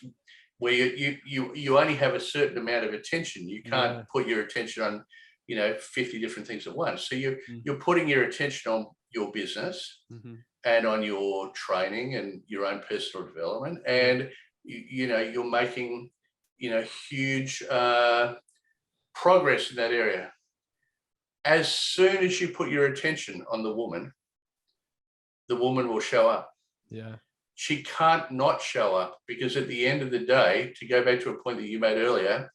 where you only have a certain amount of attention. You can't put your attention on, 50 different things at once. So you're putting your attention on your business and on your training and your own personal development, and you're making huge progress in that area. As soon as you put your attention on the woman will show up. Yeah. She can't not show up, because at the end of the day, to go back to a point that you made earlier,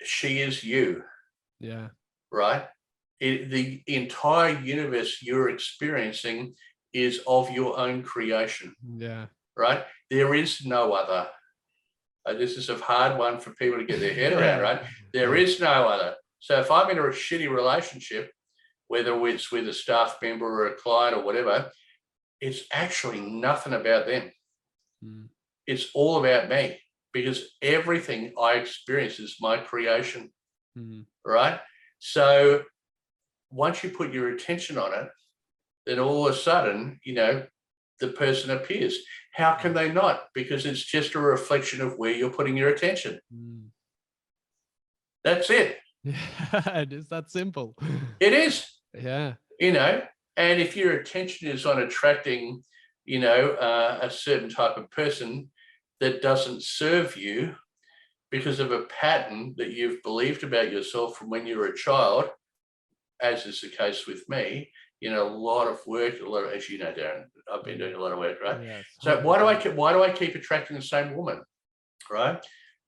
she is you. Yeah. Right? The entire universe you're experiencing is of your own creation. Yeah. Right? There is no other. This is a hard one for people to get their head around, right? There is no other. So if I'm in a shitty relationship, whether it's with a staff member or a client or whatever, it's actually nothing about them. It's all about me, because everything I experience is my creation, right? So once you put your attention on it, then all of a sudden, the person appears. How can they not? Because it's just a reflection of where you're putting your attention. That's it. Yeah, it is that simple. It is. Yeah. And if your attention is on attracting, a certain type of person that doesn't serve you because of a pattern that you've believed about yourself from when you were a child, as is the case with me. A lot of work, as you know, Darren, I've been doing a lot of work, right? Yes, so why do I keep attracting the same woman, right?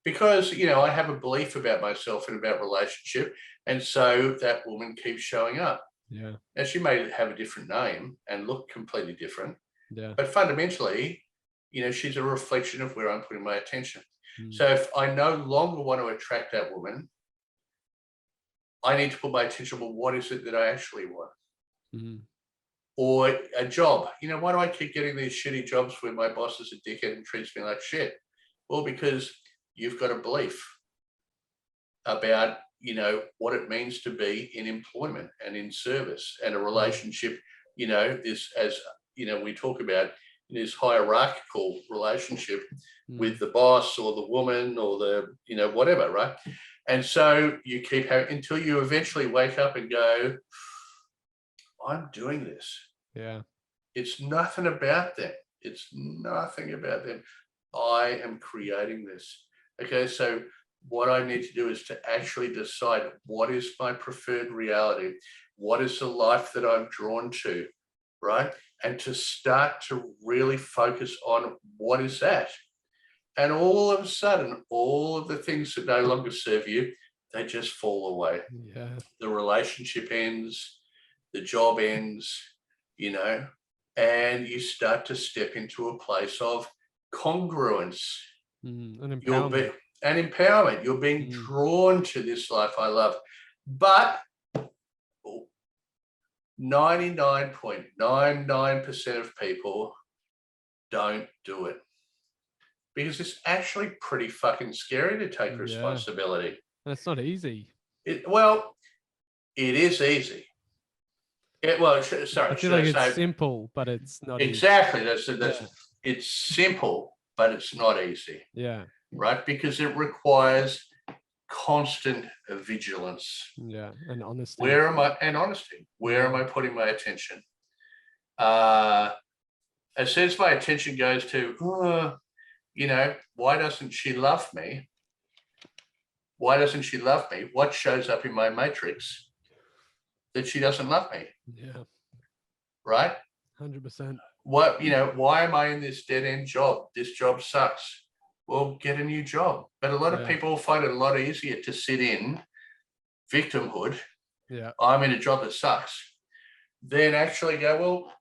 Because, I have a belief about myself and about relationship. And so that woman keeps showing up. Yeah. Now, she may have a different name and look completely different. Yeah. But fundamentally, she's a reflection of where I'm putting my attention. Mm. So if I no longer want to attract that woman, I need to put my attention on what is it that I actually want. Mm. Or a job. Why do I keep getting these shitty jobs where my boss is a dickhead and treats me like shit? Well, because you've got a belief about, what it means to be in employment and in service, and a relationship, is, as, we talk about, this hierarchical relationship with the boss or the woman or the, whatever, right? And so you keep having, until you eventually wake up and go, I'm doing this. Yeah. It's nothing about them. It's nothing about them. I am creating this. Okay, so what I need to do is to actually decide what is my preferred reality, what is the life that I'm drawn to, right? And to start to really focus on what is that. And all of a sudden, all of the things that no longer serve you, they just fall away. Yeah. The relationship ends, the job ends, and you start to step into a place of congruence. And empowerment. Empowerment. You're being drawn to this life I love. But 99.99% of people don't do it, because it's actually pretty fucking scary to take responsibility. And it's not easy. It is easy. Sorry. I feel like it's simple, but it's not exactly. Easy. It's simple, but it's not easy. Yeah. Right? Because it requires constant vigilance. Yeah. And honesty. Where am I putting my attention? As soon as my attention goes to, why doesn't she love me? Why doesn't she love me? What shows up in my matrix? That she doesn't love me. Yeah. Right? 100%. Why am I in this dead-end job? This job sucks. Well, get a new job. But a lot of people find it a lot easier to sit in victimhood. Yeah. I'm in a job that sucks. Then actually go, well,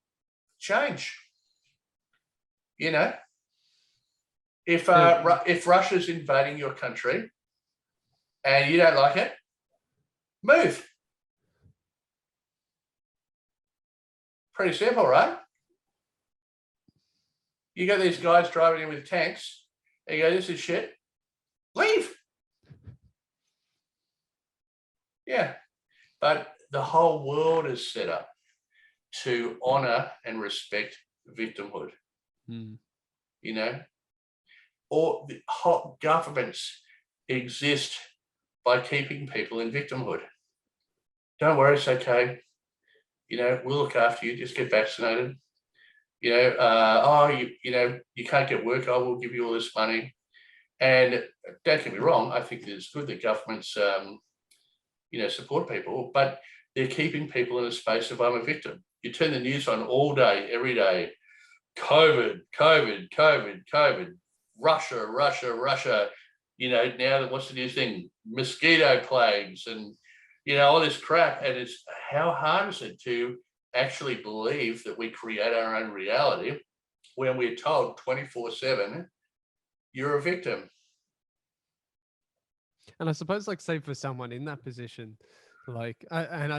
change. If Russia's invading your country and you don't like it, move. Pretty simple, right? You got these guys driving in with tanks, and you go, this is shit. Leave. Yeah. But the whole world is set up to honor and respect victimhood. Or the whole governments exist by keeping people in victimhood. Don't worry, it's okay. We'll look after you. Just get vaccinated. You can't get work. I will give you all this money. And don't get me wrong, I think it's good that governments, support people, but they're keeping people in a space of I'm a victim. You turn the news on all day, every day. COVID, Russia. Now what's the new thing? Mosquito plagues and, all this crap. And it's how hard is it to actually believe that we create our own reality when we're told 24/7, you're a victim. And I suppose, say for someone in that position, I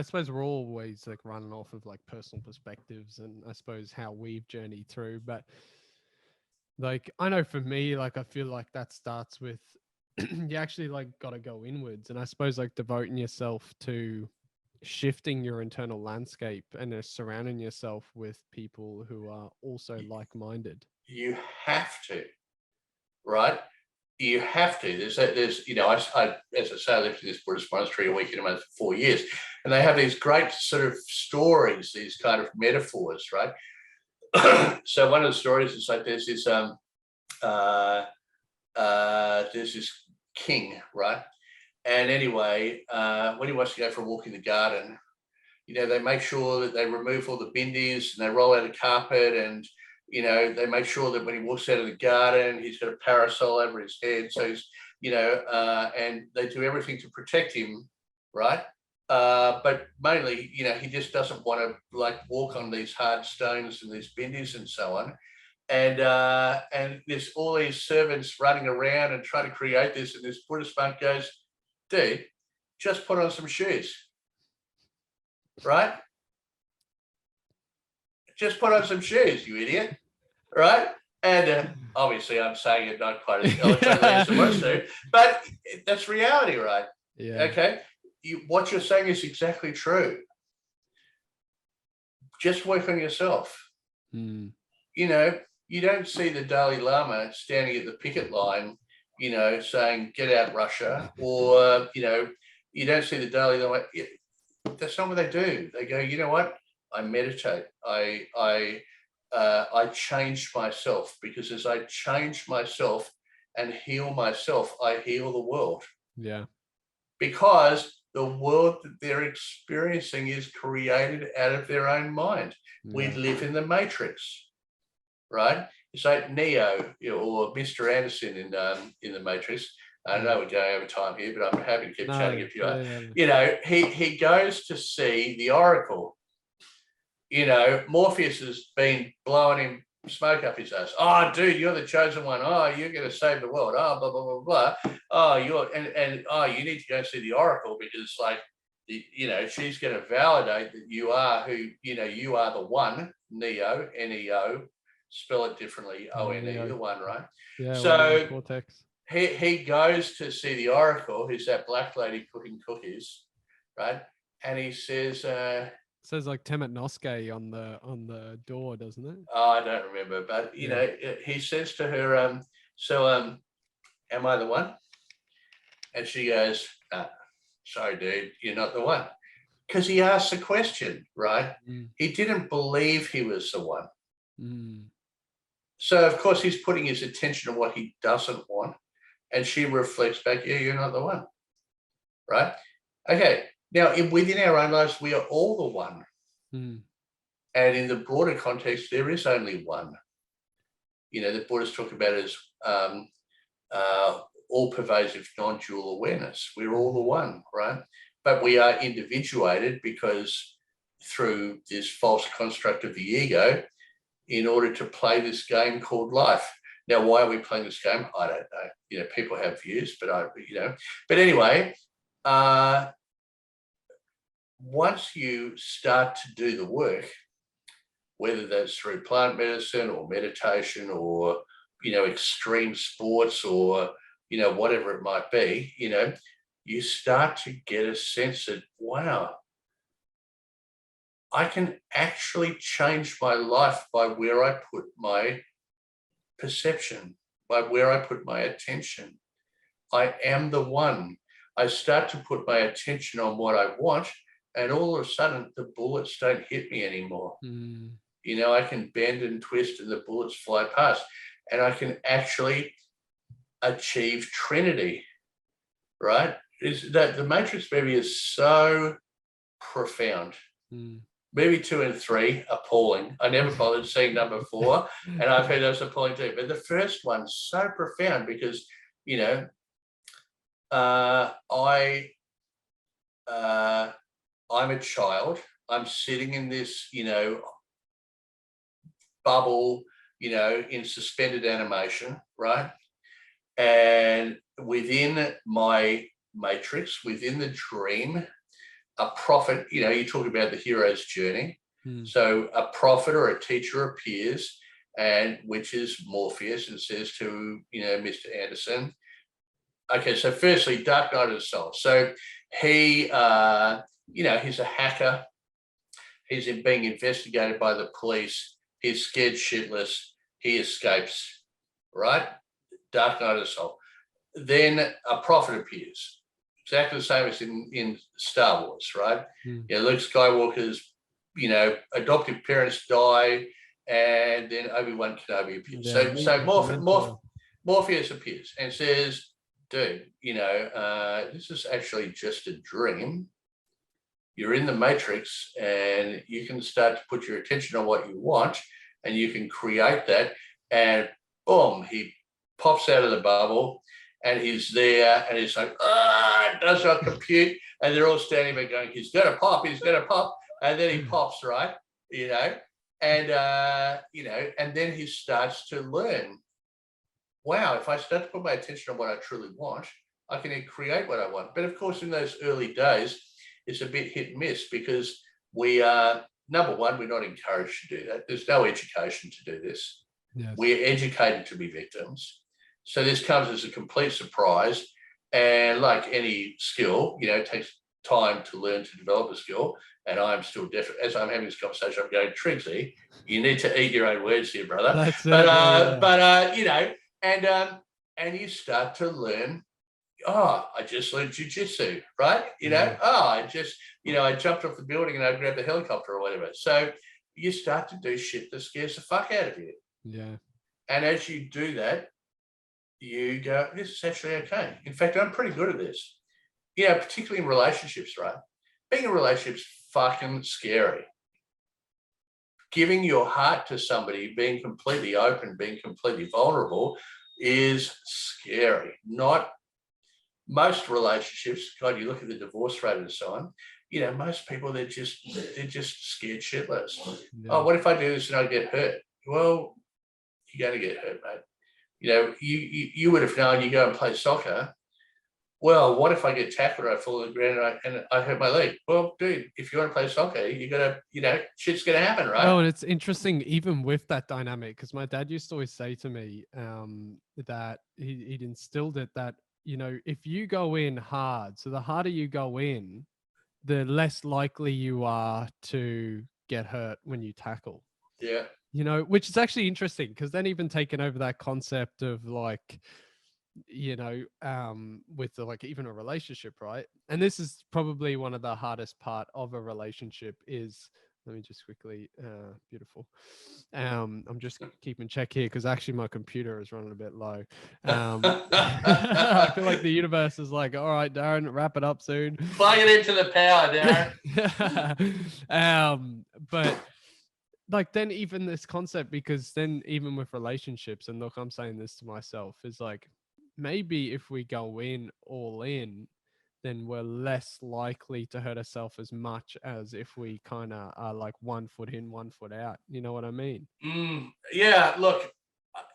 suppose we're always running off of personal perspectives and I suppose how we've journeyed through, but I know for me, I feel like that starts with you actually got to go inwards, and I suppose devoting yourself to shifting your internal landscape and surrounding yourself with people who are also like-minded. You have to, right? You have to. There's as I say, I lived in this Buddhist monastery a week in a month for 4 years, and they have these great sort of stories, these kind of metaphors, right? So one of the stories is like there's this king, right? And anyway, when he wants to go for a walk in the garden, they make sure that they remove all the bindies and they roll out a carpet, and they make sure that when he walks out of the garden, he's got a parasol over his head. So he's, and they do everything to protect him, right? But mainly, he just doesn't want to like walk on these hard stones and these bindies and so on. And there's all these servants running around and trying to create this. And this Buddhist monk goes, dude, just put on some shoes, right? Just put on some shoes, you idiot, right? And obviously I'm saying it not quite as eloquently as it was to, but that's reality, right? Yeah. Okay. What you're saying is exactly true. Just work on yourself. Mm. You don't see the Dalai Lama standing at the picket line, saying, get out Russia, or, you don't see the Dalai Lama. That's not what they do. They go, you know what? I meditate. I change myself, because as I change myself and heal myself, I heal the world. Yeah. Because the world that they're experiencing is created out of their own mind. Yeah. We live in the matrix, right? It's like Neo or Mr. Anderson in the Matrix. I know we're going over time here, but I'm happy to keep chatting if you are. He goes to see the Oracle. Morpheus has been blowing him smoke up his ass. Oh, dude, you're the chosen one. Oh, you're going to save the world. Oh, blah, blah, blah, blah. Oh, you need to go see the Oracle, because like, she's going to validate that you are who, you are the one, Neo, Neo, spell it differently, O-N-E, the one, right? Yeah. So cortex. He goes to see the Oracle, who's that black lady cooking cookies, right? And he says, it says like Temet Noske on the door, doesn't it? Oh, I don't remember, but he says to her, am I the one? And she goes, sorry, dude, you're not the one. Because he asked the question, right? Mm. He didn't believe he was the one. Mm. So, of course, he's putting his attention on what he doesn't want. And she reflects back, yeah, you're not the one, right? Okay, now within our own lives, we are all the one. Mm. And in the broader context, there is only one. The Buddhists talk about it as all-pervasive non-dual awareness. We're all the one, right? But we are individuated because through this false construct of the ego, in order to play this game called life. Now, why are we playing this game? I don't know. People have views, but But anyway, once you start to do the work, whether that's through plant medicine or meditation or, extreme sports or, whatever it might be, you start to get a sense that, wow, I can actually change my life by where I put my perception, by where I put my attention. I am the one. I start to put my attention on what I want, and all of a sudden the bullets don't hit me anymore. Mm. I can bend and twist and the bullets fly past, and I can actually achieve Trinity, right? The Matrix movie is so profound. Mm. Movie 2 and 3, appalling. I never bothered seeing number 4, and I've heard those appalling too. But the first one's so profound because, I'm a child. I'm sitting in this, bubble, in suspended animation, right? And within my matrix, within the dream, a prophet, you talk about the hero's journey. Hmm. So a prophet or a teacher appears, and which is Morpheus, and says to, Mr. Anderson, okay, so firstly, Dark Night of the Soul. So he, he's a hacker. He's being investigated by the police. He's scared shitless. He escapes, right? Dark Night of the Soul. Then a prophet appears. Exactly the same as in Star Wars, right? Mm. Luke Skywalker's, adoptive parents die. and then Obi-Wan Kenobi appears. Yeah, So Morpheus appears and says, dude, this is actually just a dream. You're in the Matrix, and you can start to put your attention on what you want, and you can create that. And boom, he pops out of the bubble, and he's there, and he's like, it does not compute. And they're all standing there going, he's going to pop, and then he pops, right? And then he starts to learn. Wow, if I start to put my attention on what I truly want, I can then create what I want. But of course, in those early days, it's a bit hit and miss, because we are, number one, we're not encouraged to do that. There's no education to do this. Yes. We're educated to be victims. So this comes as a complete surprise. And like any skill, it takes time to learn to develop a skill. And I'm still definitely, as I'm having this conversation, I'm going, Triggsy, you need to eat your own words here, brother. That's and you start to learn. Oh, I just learned jiu-jitsu, right? I jumped off the building and I grabbed the helicopter or whatever. So you start to do shit that scares the fuck out of you. Yeah. And as you do that, you go, this is actually okay. In fact, I'm pretty good at this. Particularly in relationships, right? Being in relationships fucking scary. Giving your heart to somebody, being completely open, being completely vulnerable is scary. Not most relationships, God, you look at the divorce rate and so on, most people, they're just scared shitless. Yeah. Oh, what if I do this and I get hurt? Well, you're going to get hurt, mate. You would have known. You go and play soccer. Well, what if I get tackled or I fall on the ground and I hurt my leg? Well, dude, if you want to play soccer, you got to, shit's going to happen, right? Oh, and it's interesting, even with that dynamic, because my dad used to always say to me that he'd instilled it that, if you go in hard, so the harder you go in, the less likely you are to get hurt when you tackle. Yeah. Which is actually interesting, because then even taking over that concept of like, with like even a relationship, right? And this is probably one of the hardest part of a relationship is, let me just quickly, beautiful. I'm just keeping check here because actually my computer is running a bit low. I feel like the universe is like, all right, Darren, wrap it up soon. Plug it into the power, Darren. But like then even this concept, because then even with relationships, and look, I'm saying this to myself, is like, maybe if we go in all in, then we're less likely to hurt ourselves as much as if we kind of are like 1 foot in, 1 foot out. You know what I mean? Yeah, look,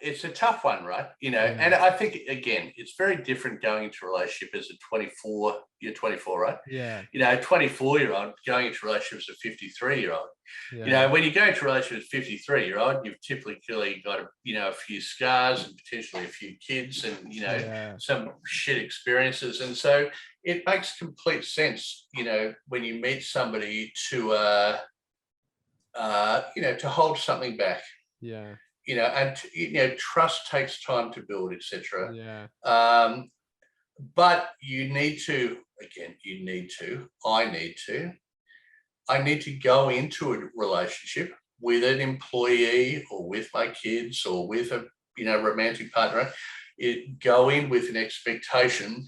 it's a tough one, right? And I think, again, it's very different going into a relationship as a 24, you're 24, right? Yeah. 24-year-old going into a relationship as a 53-year-old. Yeah. When you go into a relationship as a 53-year-old, you've typically got, a few scars and potentially a few kids and, some shit experiences. And so it makes complete sense, when you meet somebody to hold something back. Yeah. And trust takes time to build, etc. Yeah. But I need to go into a relationship with an employee or with my kids or with a romantic partner. Go in with an expectation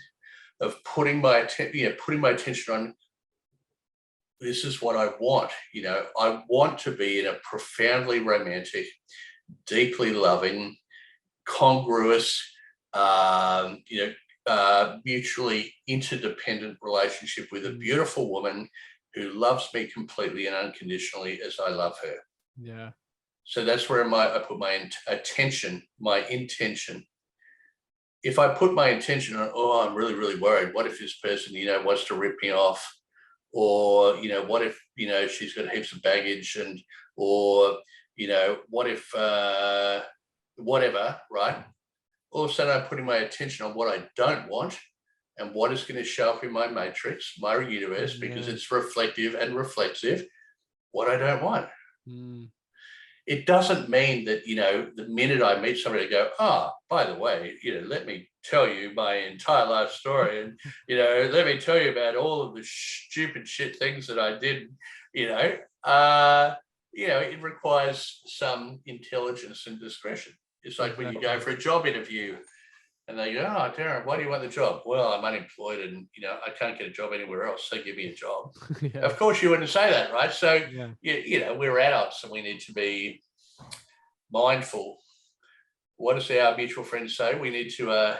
of putting my attention on, this is what I want. I want to be in a profoundly romantic, deeply loving, congruous, mutually interdependent relationship with a beautiful woman who loves me completely and unconditionally as I love her. Yeah. So that's where I put my attention, my intention. If I put my intention on, I'm really, really worried. What if this person, wants to rip me off? Or, what if, she's got heaps of baggage or what if, whatever, right? All of a sudden I'm putting my attention on what I don't want and what is going to show up in my matrix, my universe, because it's reflective and reflexive, what I don't want. It doesn't mean that, the minute I meet somebody, I go, by the way, let me tell you my entire life story and, let me tell you about all of the stupid shit things that I did, it requires some intelligence and discretion. It's like when you go for a job interview and they go, "Oh, Darren, why do you want the job?" "Well, I'm unemployed and, I can't get a job anywhere else, so give me a job." Yeah. Of course you wouldn't say that, right? So, Yeah. we're adults and we need to be mindful. What does our mutual friend say? We need to,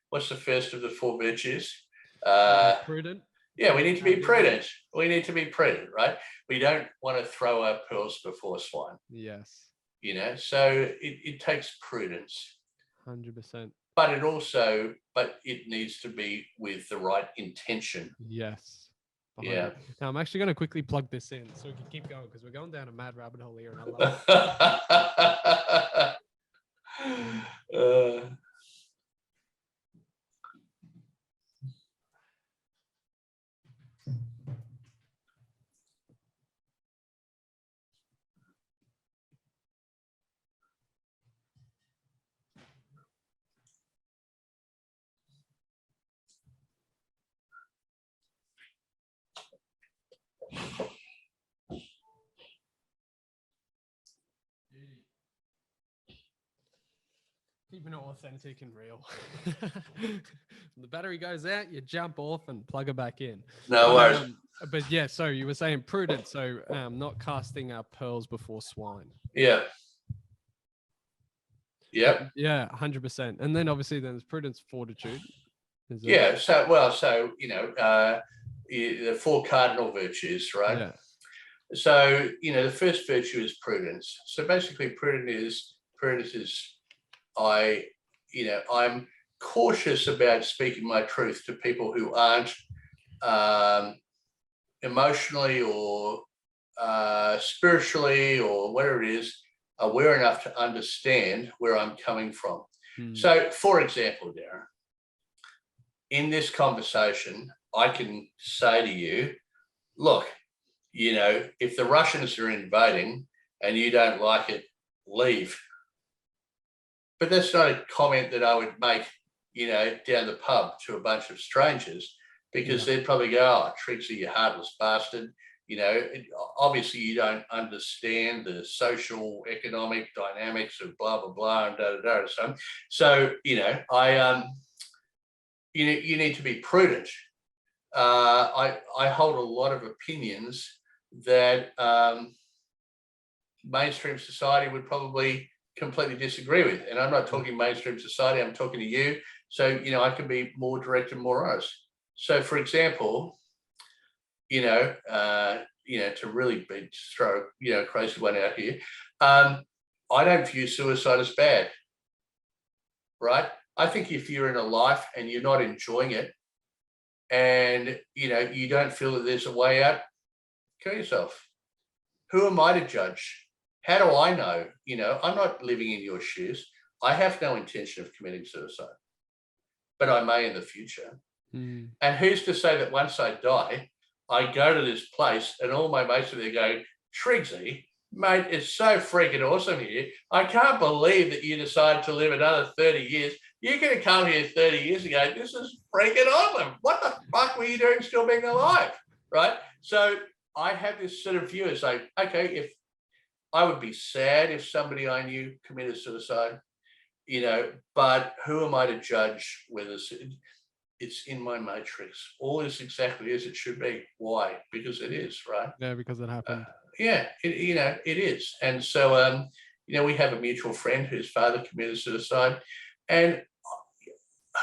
what's the first of the 4 virtues? Prudent. Yeah, we need to be prudent. We need to be prudent, right? We don't want to throw our pearls before swine. Yes. So it takes prudence. 100%. But it needs to be with the right intention. Yes. 100. Yeah. Now I'm actually going to quickly plug this in so we can keep going because we're going down a mad rabbit hole here, and I love it. Keeping it authentic and real. When the battery goes out, you jump off and plug it back in. No worries. But yeah, so you were saying prudent, so not casting our pearls before swine. Yeah. Yep. Yeah, 100%. And then obviously there's prudence, fortitude. Yeah. So the 4 cardinal virtues, right? Yeah. So the first virtue is prudence. So basically, prudence is I'm cautious about speaking my truth to people who aren't emotionally or spiritually or whatever it is aware enough to understand where I'm coming from. So, for example, Darren, in this conversation, I can say to you, look, if the Russians are invading and you don't like it, leave. But that's not a comment that I would make, down the pub to a bunch of strangers, because they'd probably go, "Oh, Triggsy, you heartless bastard." Obviously you don't understand the social, economic dynamics of blah, blah, blah, and da. So, you need to be prudent. I hold a lot of opinions that mainstream society would probably completely disagree with. And I'm not talking mainstream society, I'm talking to you. So, I can be more direct and more honest. So, for example, to really throw, crazy one out here, I don't view suicide as bad, right? I think if you're in a life and you're not enjoying it and, you don't feel that there's a way out, kill yourself. Who am I to judge? How do I know? I'm not living in your shoes. I have no intention of committing suicide, but I may in the future. And who's to say that once I die, I go to this place and all my mates are there going, "Triggsy, mate, it's so freaking awesome here. I can't believe that you decided to live another 30 years. You could have come here 30 years ago. This is freaking awesome. What the fuck were you doing still being alive?" Right? So I have this sort of view as like, okay, if I would be sad if somebody I knew committed suicide, but who am I to judge whether it's in my matrix? All is exactly as it should be. Why? Because it is, right? Yeah, because it happened. It is. And so, we have a mutual friend whose father committed suicide. And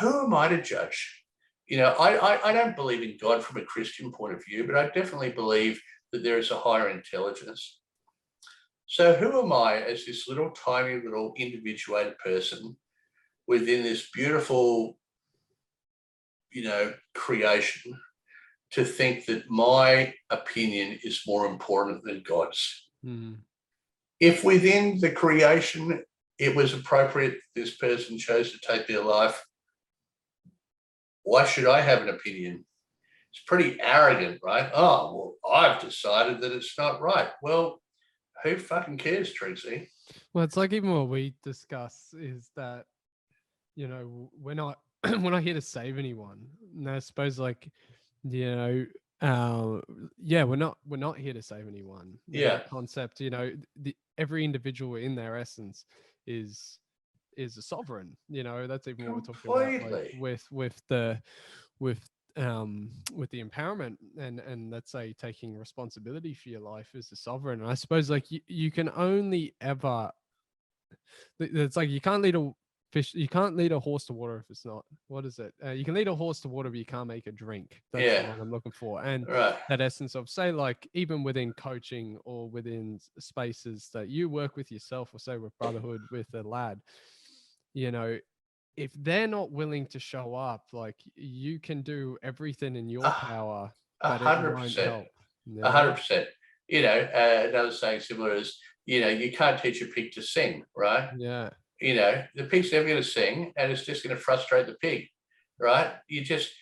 who am I to judge? I don't believe in God from a Christian point of view, but I definitely believe that there is a higher intelligence. So who am I as this little tiny little individuated person within this beautiful, creation to think that my opinion is more important than God's? If within the creation it was appropriate this person chose to take their life, why should I have an opinion? It's pretty arrogant, right? Oh, well, I've decided that it's not right. Well, who fucking cares, Triggsy? Well, it's like even what we discuss is that, we're not we're not here to save anyone. And I suppose yeah, we're not here to save anyone. Yeah. That concept, you know, every individual in their essence is a sovereign. You know, that's even what we're talking about, like Completely. with with the empowerment and let's say taking responsibility for your life as a sovereign. And I suppose like you can only ever, it's like you can't lead a fish, you can't lead a horse to water if it's not, what is it, you can lead a horse to water but you can't make it drink. That's the Yeah. one I'm looking for. And Right. that essence of, say, like even within coaching or within spaces that you work with yourself, or say with Brotherhood with a lad, you know, if they're not willing to show up, like you can do everything in your power, but it won't 100%. help. You know? 100%. You know, another saying similar is, you know, you can't teach a pig to sing, right? Yeah. You know, the pig's never going to sing, and it's just going to frustrate the pig, right? You just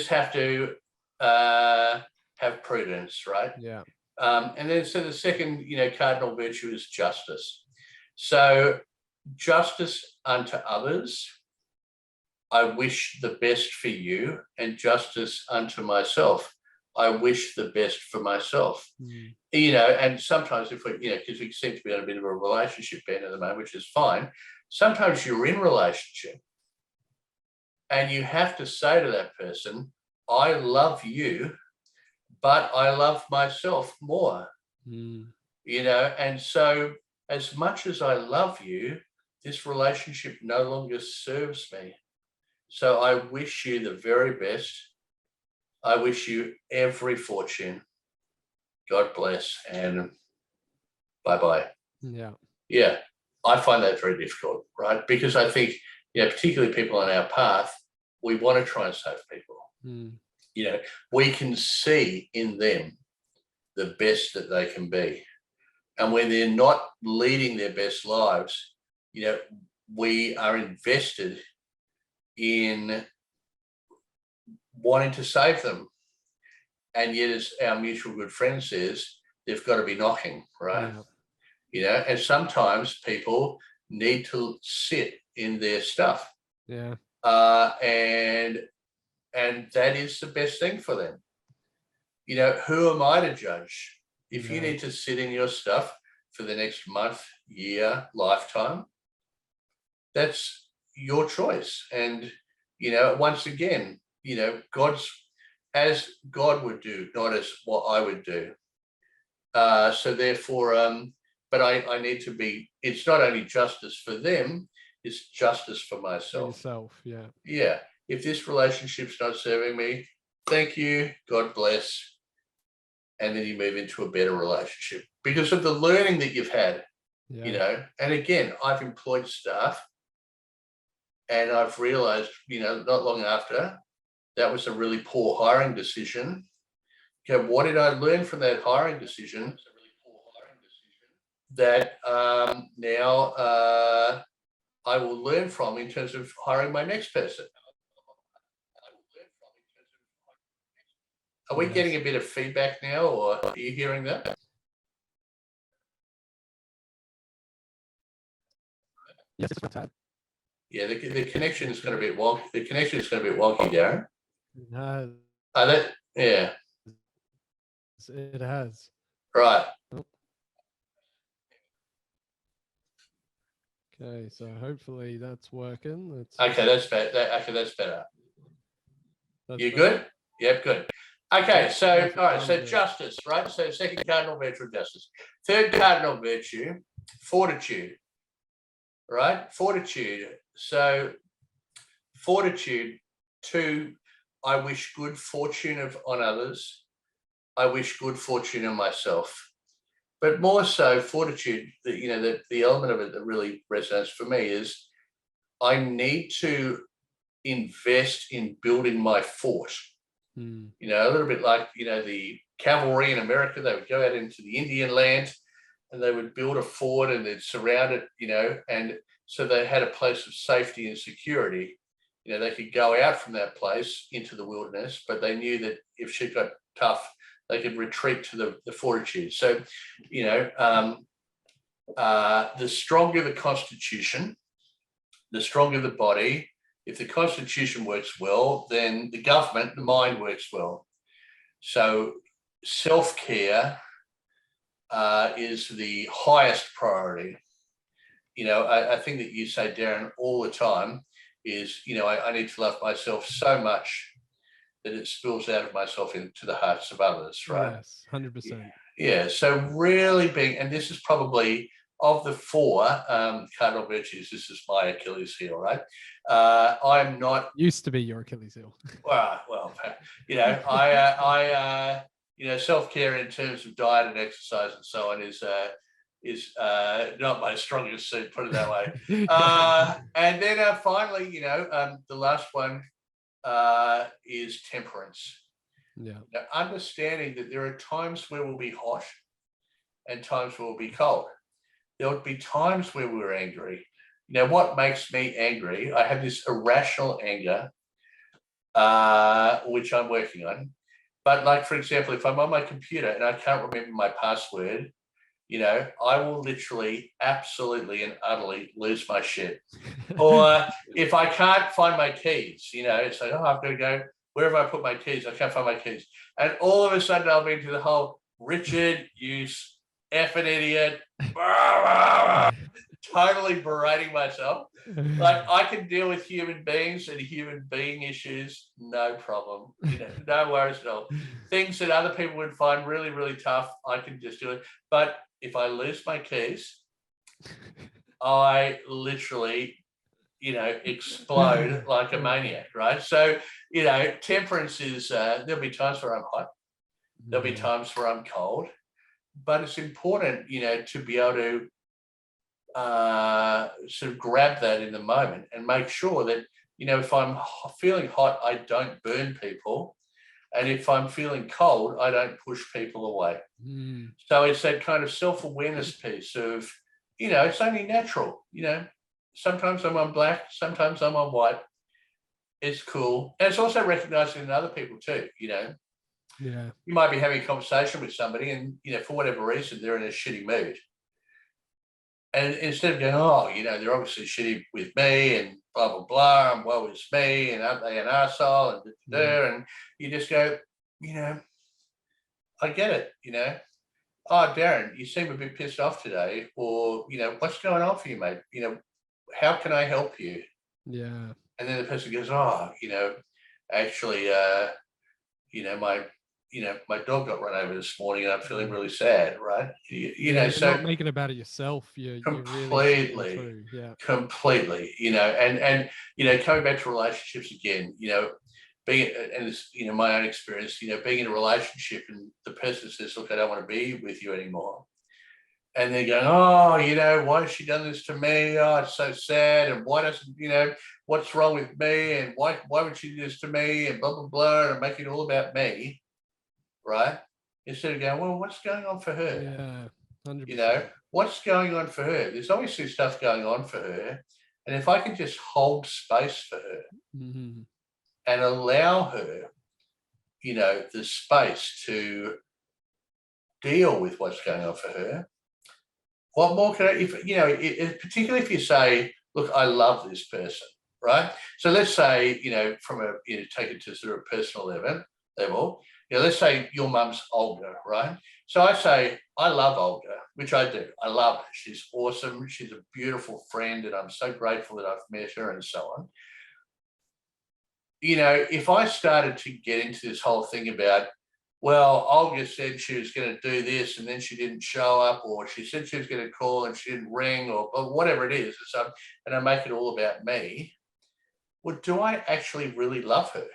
have to have prudence, right? Yeah. And then so the second, you know, cardinal virtue is justice. So justice unto others. I wish the best for you, and justice unto myself. I wish the best for myself. Mm. You know, and sometimes if we, you know, because we seem to be on a bit of a relationship bend at the moment, which is fine. Sometimes you're in relationship and you have to say to that person, I love you, but I love myself more. Mm. You know, and so as much as I love you, this relationship no longer serves me. So I wish you the very best. I wish you every fortune. God bless, and bye-bye. Yeah. Yeah, I find that very difficult, right? Because I think, you know, particularly people on our path, we want to try and save people. Mm. You know, we can see in them the best that they can be. And when they're not leading their best lives, you know, we are invested in wanting to save them. And yet, as our mutual good friend says, they've got to be knocking, right? Yeah. You know, and sometimes people need to sit in their stuff. Yeah. And that is the best thing for them. You know, who am I to judge? If you Yeah. need to sit in your stuff for the next month, year, lifetime, that's your choice. And, you know, once again, you know, as God would do, not as what I would do. So therefore, but I need to be, it's not only justice for them, it's justice for For myself. yourself. Yeah. Yeah. If this relationship's not serving me, thank you, God bless. And then you move into a better relationship because of the learning that you've had, Yeah. you know. And again, I've employed staff and I've realized, you know, not long after, that was a really poor hiring decision. Okay, what did I learn from that hiring decision? That now I will learn from in terms of hiring my next person. Are we Yes. getting a bit of feedback now, or are you hearing that? Yes, it's tab. Yeah, the connection is going to be wonky. The connection is going to be wonky, Darren. It has. Yeah. It has. Right. Okay, so hopefully that's working. Okay, that's better. That's better. You better? good? Yep, good. Okay, Yep, so perfect. all right, I'm so good. justice, right? So second cardinal virtue, justice. Third cardinal virtue, fortitude. Right? Fortitude. So fortitude to, I wish good fortune on others. I wish good fortune on myself. But more so, fortitude, you know, the element of it that really resonates for me is I need to invest in building my fort. Mm. You know, a little bit like, you know, the cavalry in America, they would go out into the Indian land and they would build a fort and they'd surround it, you know, and so they had a place of safety and security. You know, they could go out from that place into the wilderness, but they knew that if shit got tough, they could retreat to the fortitude. So, you know, the stronger the constitution, the stronger the body. If the constitution works well, then the government, the mind works well. So self-care is the highest priority. I think that you say, Darren, all the time is, I need to love myself so much that it spills out of myself into the hearts of others, right? Yes, 100%. Yeah. So really and this is probably of the four Cardinal Virtues, this is my Achilles heel, right? I'm not. Used to be your Achilles heel. Well, self-care in terms of diet and exercise and so on is not my strongest suit, put it that way. And then finally, the last one is temperance. Yeah. Now, understanding that there are times where we'll be hot and times where we'll be cold. There would be times where we're angry. What makes me angry? I have this irrational anger, which I'm working on. But like, for example, if I'm on my computer and I can't remember my password, I will literally absolutely and utterly lose my shit. Or if I can't find my keys, it's like, I've got to go, where have I put my keys? I can't find my keys. And all of a sudden I'll be into the whole, Richard, you effing idiot, totally berating myself. Like, I can deal with human beings and human being issues, no problem. No worries at all. Things that other people would find really, really tough, I can just do it. But if I lose my keys, I literally, explode like a maniac, right? So, temperance is, there'll be times where I'm hot, there'll be times where I'm cold, but it's important, to be able to sort of grab that in the moment and make sure that, if I'm feeling hot, I don't burn people. And if I'm feeling cold, I don't push people away. So it's that kind of self-awareness piece of, it's only natural, sometimes I'm on black, sometimes I'm on white. It's cool. And it's also recognizing in other people too, Yeah. You might be having a conversation with somebody and, for whatever reason, they're in a shitty mood. And instead of going, they're obviously shitty with me and blah, blah, blah, and woe is me, and aren't they an arsehole, and you just go, I get it, Oh, Darren, you seem a bit pissed off today, or, what's going on for you, mate? How can I help you? Yeah. And then the person goes, actually, my dog got run over this morning and I'm feeling really sad, right? You're so not making it about yourself. You're completely, really yeah, completely, and coming back to relationships again, being, and it's, my own experience, being in a relationship and the person says, look, I don't want to be with you anymore. And they're going, why has she done this to me? Oh, it's so sad. And why doesn't, what's wrong with me? And why would she do this to me? And blah, blah, blah, and make it all about me. Right? Instead of going, well, what's going on for her? Yeah, 100%. What's going on for her? There's obviously stuff going on for her. And if I can just hold space for her and allow her, the space to deal with what's going on for her, what more can I, particularly if you say, look, I love this person, right? So let's say, from take it to sort of personal level, let's say your mum's Olga, right? So I say, I love Olga, which I do. I love her. She's awesome. She's a beautiful friend, and I'm so grateful that I've met her and so on. If I started to get into this whole thing about, well, Olga said she was going to do this and then she didn't show up, or she said she was going to call and she didn't ring, or whatever it is, and I make it all about me, well, do I actually really love her?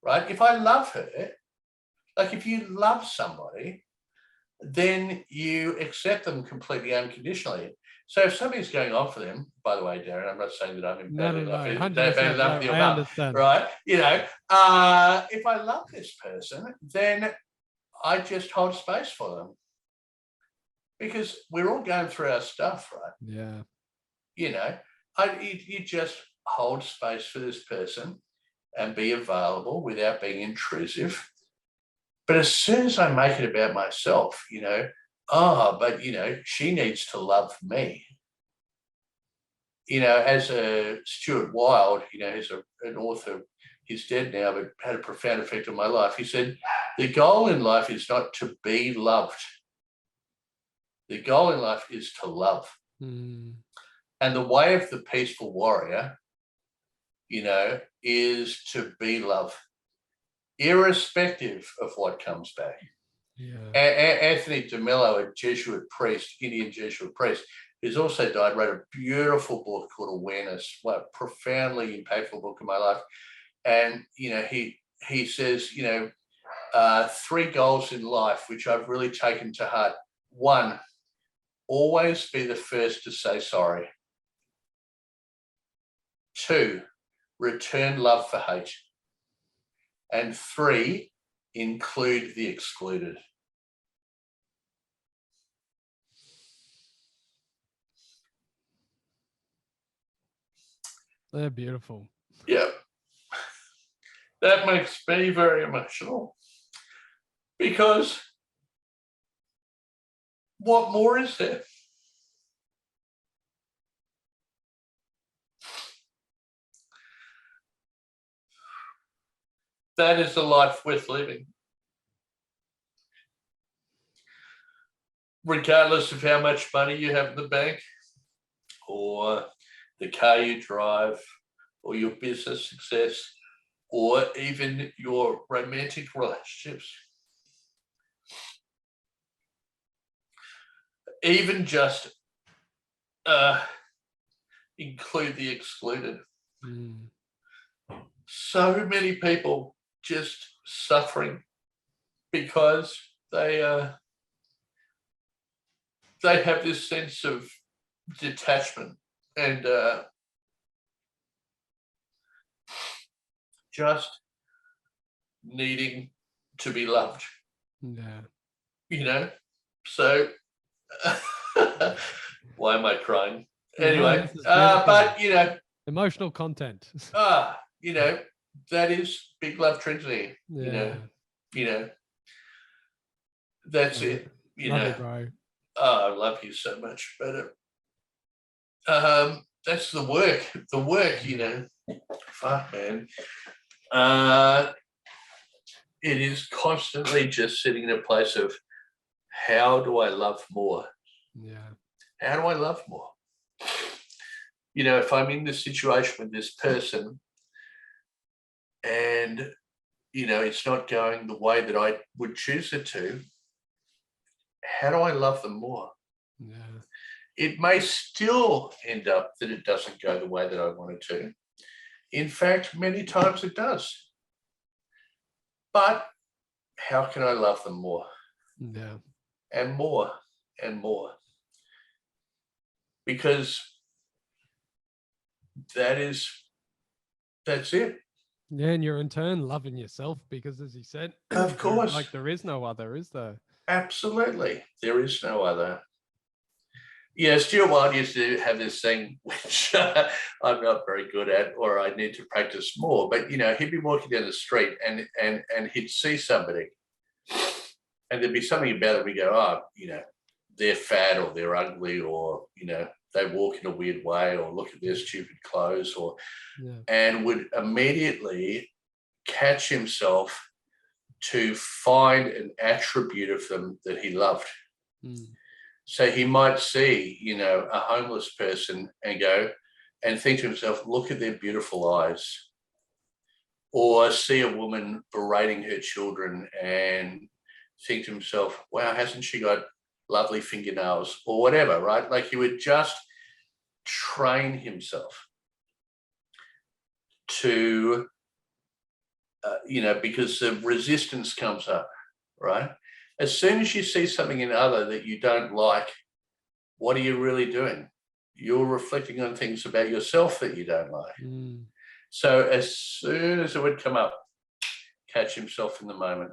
Right? If I love her, like if you love somebody, then you accept them completely unconditionally. So if somebody's going on for them, by the way, Darren, I'm not saying that I'm in bad enough with your mum, right? If I love this person, then I just hold space for them, because we're all going through our stuff, right? Yeah. You just hold space for this person and be available without being intrusive. But as soon as I make it about myself, she needs to love me. As a Stuart Wilde, who's an author he's dead now, but had a profound effect on my life. He said, the goal in life is not to be loved. The goal in life is to love. Mm. And the way of the peaceful warrior, is to be love, irrespective of what comes back. Yeah. Anthony DeMello, a Jesuit priest, Indian Jesuit priest, who's also died, wrote a beautiful book called Awareness, a profoundly impactful book in my life. And, he says, 3 goals in life, which I've really taken to heart. 1, always be the first to say sorry. 2, return love for hate. And 3, include the excluded. They're beautiful. Yeah. That makes me very emotional, because what more is there? That is a life worth living. Regardless of how much money you have in the bank, or the car you drive, or your business success, or even your romantic relationships. Even just include the excluded. Mm. So many people just suffering because they have this sense of detachment and just needing to be loved. Yeah. So why am I crying? No, Anyway, this is beautiful. but emotional content. that is big love Triggsy. Yeah. That's it. Love it, bro. Oh, I love you so much. But that's the work. The work, fuck, man. It is constantly just sitting in a place of, how do I love more? Yeah. How do I love more? If I'm in this situation with this person and, it's not going the way that I would choose it to, how do I love them more? Yeah. It may still end up that it doesn't go the way that I want it to. In fact, many times it does. But how can I love them more? Yeah. And more and more? Because that's it. Yeah, and you're in turn loving yourself, because, as you said, Of course. there is no other, is there? Absolutely. There is no other. Yeah, Stuart Wilde used to have this thing, which I'm not very good at, or I need to practice more. But, he'd be walking down the street and he'd see somebody, and there'd be something about it. We go, oh, they're fat, or they're ugly, or, they walk in a weird way, or look at their stupid clothes, and would immediately catch himself to find an attribute of them that he loved. Mm. So he might see, a homeless person and go and think to himself, look at their beautiful eyes. Or see a woman berating her children and think to himself, wow, hasn't she got lovely fingernails, or whatever, right? Like, he would just train himself to, because the resistance comes up, right? As soon as you see something in other that you don't like, what are you really doing? You're reflecting on things about yourself that you don't like. Mm. So as soon as it would come up, catch himself in the moment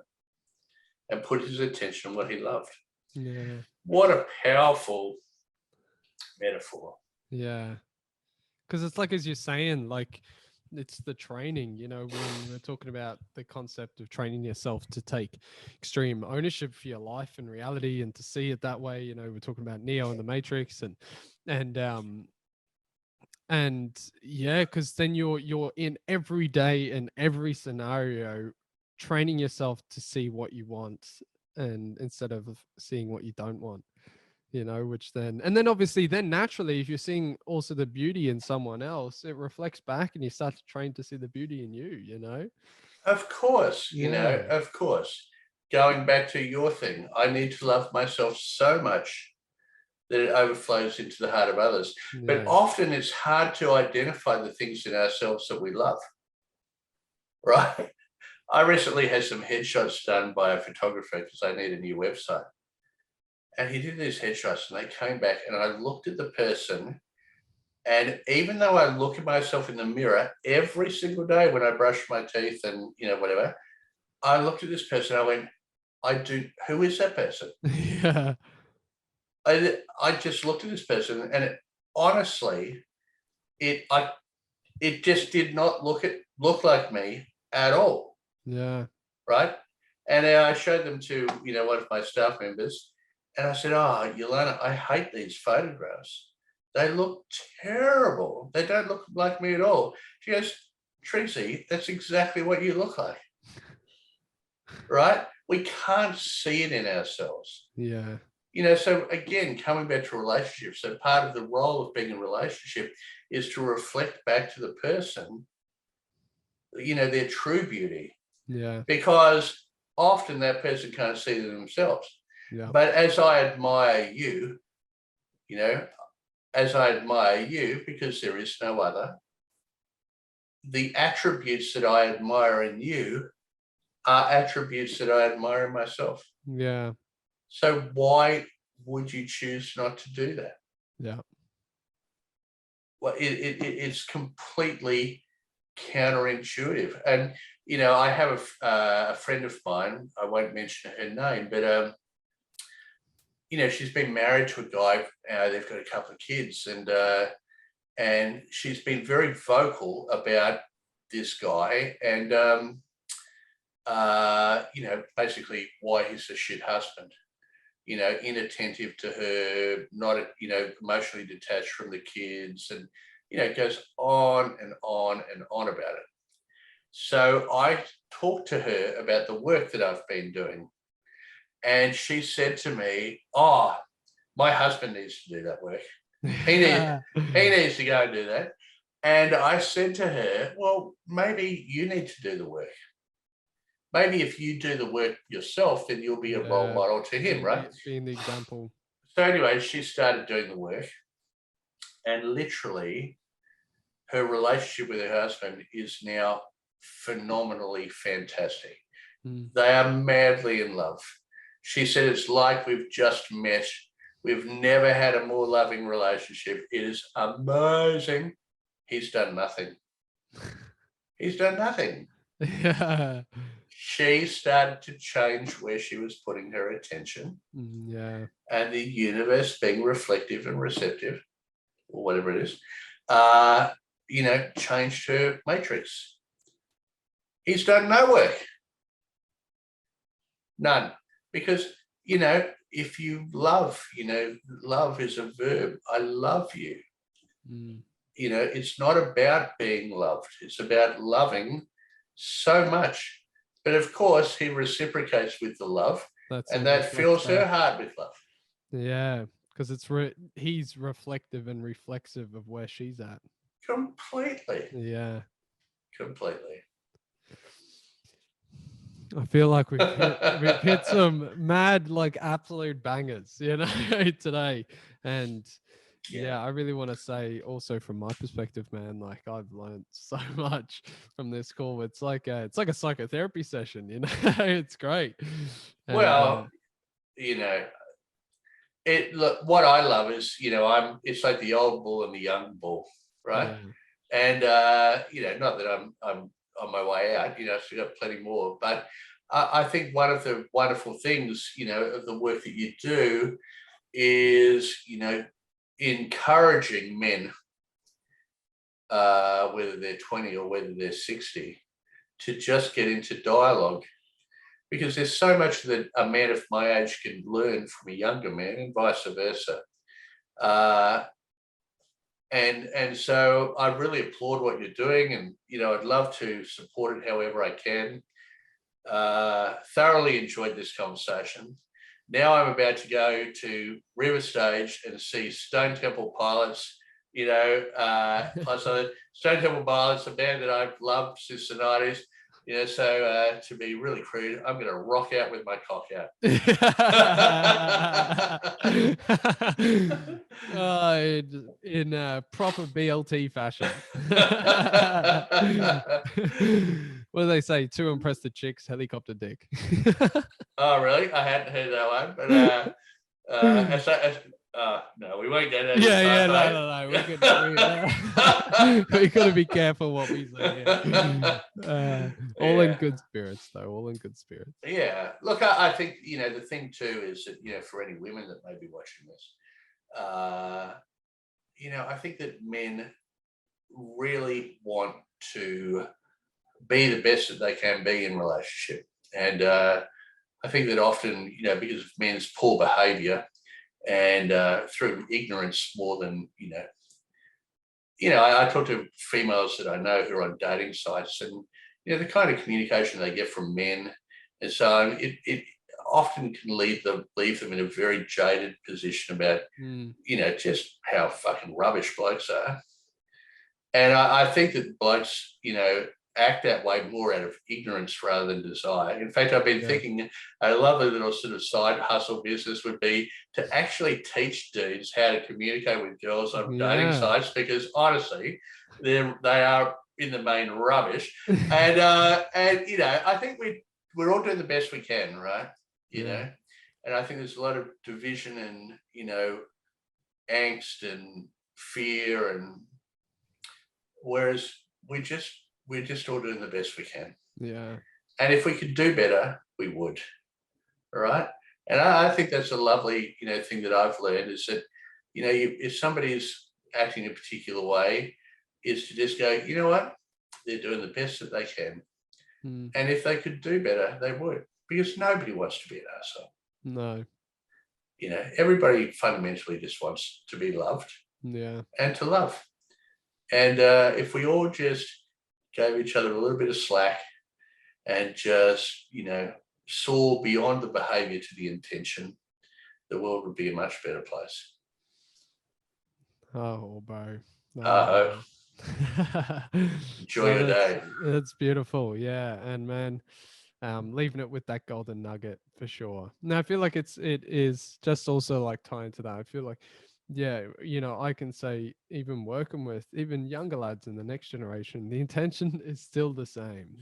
and put his attention on what he loved. Yeah. What a powerful metaphor. Yeah. Because it's like, as you're saying, like, it's the training, when we're talking about the concept of training yourself to take extreme ownership for your life and reality, and to see it that way. We're talking about Neo and the Matrix, and And yeah, because then you're in every day and every scenario training yourself to see what you want, and instead of seeing what you don't want, which then, and then obviously then naturally, if you're seeing also the beauty in someone else, it reflects back and you start to train to see the beauty in you. Of course, Yeah. of course. Going back to your thing, I need to love myself so much that it overflows into the heart of others. But Yeah. often it's hard to identify the things in ourselves that we love, right? I recently had some headshots done by a photographer because I need a new website. And he did these headshots and they came back and I looked at the person. And even though I look at myself in the mirror every single day when I brush my teeth and, whatever, I looked at this person. I went, who is that person? Yeah. I just looked at this person and honestly, it just did not look like me at all. Yeah. Right. And I showed them to, one of my staff members and I said, oh, Yolanda, I hate these photographs. They look terrible. They don't look like me at all. She goes, Trixie, that's exactly what you look like. Right? We can't see it in ourselves. Yeah. So again, coming back to relationships, so part of the role of being in a relationship is to reflect back to the person, their true beauty. Yeah. Because often that person can't see them themselves. Yeah. But as I admire you, because there is no other, the attributes that I admire in you are attributes that I admire in myself. Yeah. So why would you choose not to do that? Yeah. Well, it's completely counterintuitive. And, I have a friend of mine, I won't mention her name, but, she's been married to a guy, they've got a couple of kids, and she's been very vocal about this guy and, basically why he's a shit husband, inattentive to her, not, emotionally detached from the kids, and, it goes on and on and on about it. So I talked to her about the work that I've been doing. And she said to me, oh, my husband needs to do that work. He needs to go and do that. And I said to her, well, maybe you need to do the work. Maybe if you do the work yourself, then you'll be a role model to him, right? Being the example. So anyway, she started doing the work. And literally, her relationship with her husband is now phenomenally fantastic. They are madly in love. She said it's like we've just met. We've never had a more loving relationship. It is amazing. He's done nothing. He's done nothing. Yeah. She started to change where she was putting her attention. Yeah. And the universe, being reflective and receptive, or whatever it is, changed her matrix. He's done no work. None. Because, if you love, love is a verb. I love you. It's not about being loved. It's about loving so much. But of course, he reciprocates with the love. And that fills her heart with love. Yeah. Because he's reflective and reflexive of where she's at. Completely. Yeah. Completely. I feel like we've hit some mad, like, absolute bangers, today. And yeah, I really want to say also from my perspective, man, like, I've learned so much from this call. It's like a psychotherapy session, it's great. And, well, what I love is, it's like the old bull and the young bull, right? Yeah. And, not that I'm on my way out, I've still got plenty more, but I think one of the wonderful things, of the work that you do is, encouraging men, whether they're 20 or whether they're 60, to just get into dialogue, because there's so much that a man of my age can learn from a younger man and vice versa. And so I really applaud what you're doing, and I'd love to support it however I can. Thoroughly enjoyed this conversation. Now I'm about to go to River Stage and see Stone Temple Pilots. Plus Stone Temple Pilots, a band that I've loved since the 90s. So to be really crude, I'm going to rock out with my cock out. In proper BLT fashion. What do they say? To impress the chicks, helicopter dick. Oh, really? I hadn't heard that one, but no, we won't get that. No. We got to be careful what we say. All in good spirits, though. All in good spirits. Yeah. Look, I think the thing too is that for any women that may be watching this, I think that men really want to be the best that they can be in relationship, and I think that often, because of men's poor behaviour and through ignorance more than, I talk to females that I know who are on dating sites, and, the kind of communication they get from men and so on, it often can leave them in a very jaded position about, just how fucking rubbish blokes are. And I think that blokes, act that way more out of ignorance rather than desire. In fact, I've been thinking a lovely little sort of side hustle business would be to actually teach dudes how to communicate with girls on dating sites, because honestly, they are in the main rubbish. And I think we're all doing the best we can, right? You know, and I think there's a lot of division and angst and fear, and whereas we're just all doing the best we can. Yeah. And if we could do better, we would. All right. And I think that's a lovely, thing that I've learned is that, if somebody's acting a particular way, is to just go, you know what? They're doing the best that they can. And if they could do better, they would, because nobody wants to be an arsehole. No. Everybody fundamentally just wants to be loved. Yeah. And to love. And if we all just gave each other a little bit of slack and just, saw beyond the behavior to the intention, the world would be a much better place. Oh, bro. Enjoy your day. That's beautiful. Yeah. And man, leaving it with that golden nugget for sure. Now I feel like it is just also like tying to that. I feel like, I can say even working with even younger lads in the next generation, the intention is still the same.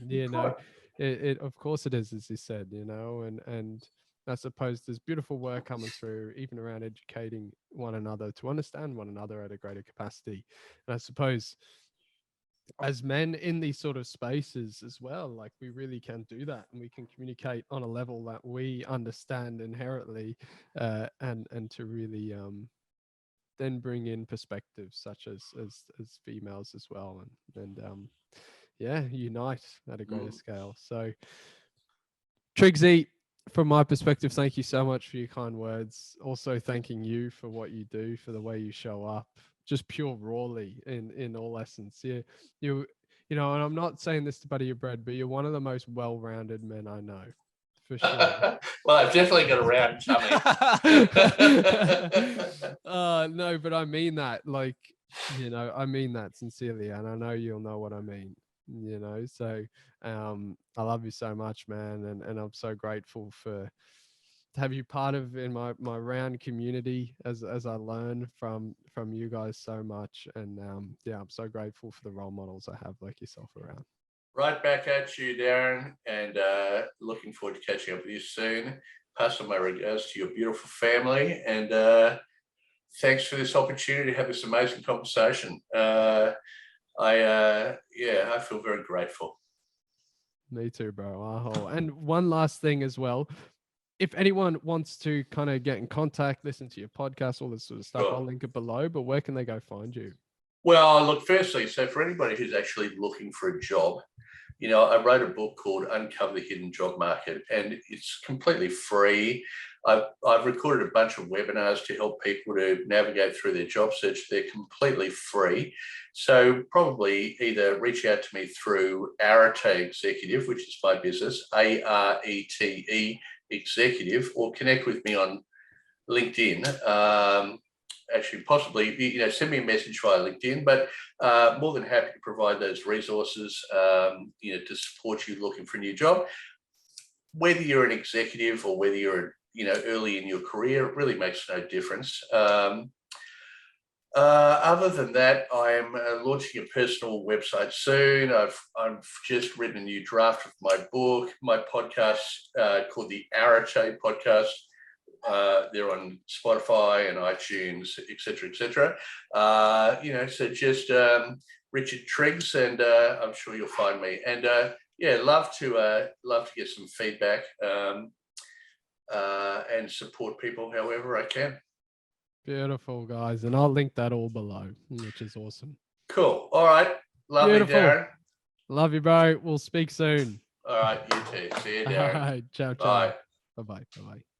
It of course it is, as you said, and I suppose there's beautiful work coming through even around educating one another to understand one another at a greater capacity. And I suppose as men in these sort of spaces as well, like we really can do that, and we can communicate on a level that we understand inherently, and to really then bring in perspectives such as females as well, and unite at a greater scale. So Triggsy, from my perspective, thank you so much for your kind words. Also thanking you for what you do, for the way you show up, just pure rawly in all essence. You and I'm not saying this to butter your bread, but you're one of the most well-rounded men I know. For sure. Well, I've definitely got a round tummy. No, but I mean that, like, I mean that sincerely, and I know you'll know what I mean. So I love you so much, man, and I'm so grateful to have you part of in my round community as I learn from you guys so much, and I'm so grateful for the role models I have like yourself around. Right back at you, Darren, and looking forward to catching up with you soon. Pass on my regards to your beautiful family, and thanks for this opportunity to have this amazing conversation. I feel very grateful. Me too, bro. And one last thing as well. If anyone wants to kind of get in contact, listen to your podcast, all this sort of stuff, I'll link it below, but where can they go find you? Well, look, firstly, so for anybody who's actually looking for a job, I wrote a book called Uncover the Hidden Job Market, and it's completely free. I've recorded a bunch of webinars to help people to navigate through their job search. They're completely free. So probably either reach out to me through Arete Executive, which is my business, ARETE Executive, or connect with me on LinkedIn. Actually, possibly, send me a message via LinkedIn, but more than happy to provide those resources, to support you looking for a new job. Whether you're an executive or whether you're, early in your career, it really makes no difference. Other than that, I am launching a personal website soon. I've just written a new draft of my book, my podcast called the Arete podcast. They're on Spotify and iTunes, etc., etc. So just Richard Triggs, and I'm sure you'll find me. And love to get some feedback and support people however I can. Beautiful, guys, and I'll link that all below, which is awesome. Cool. All right. Lovely, beautiful. Darren. Love you, bro. We'll speak soon. All right. You too. See you, Darren. All right. Ciao, ciao. Bye. Bye-bye. Bye-bye.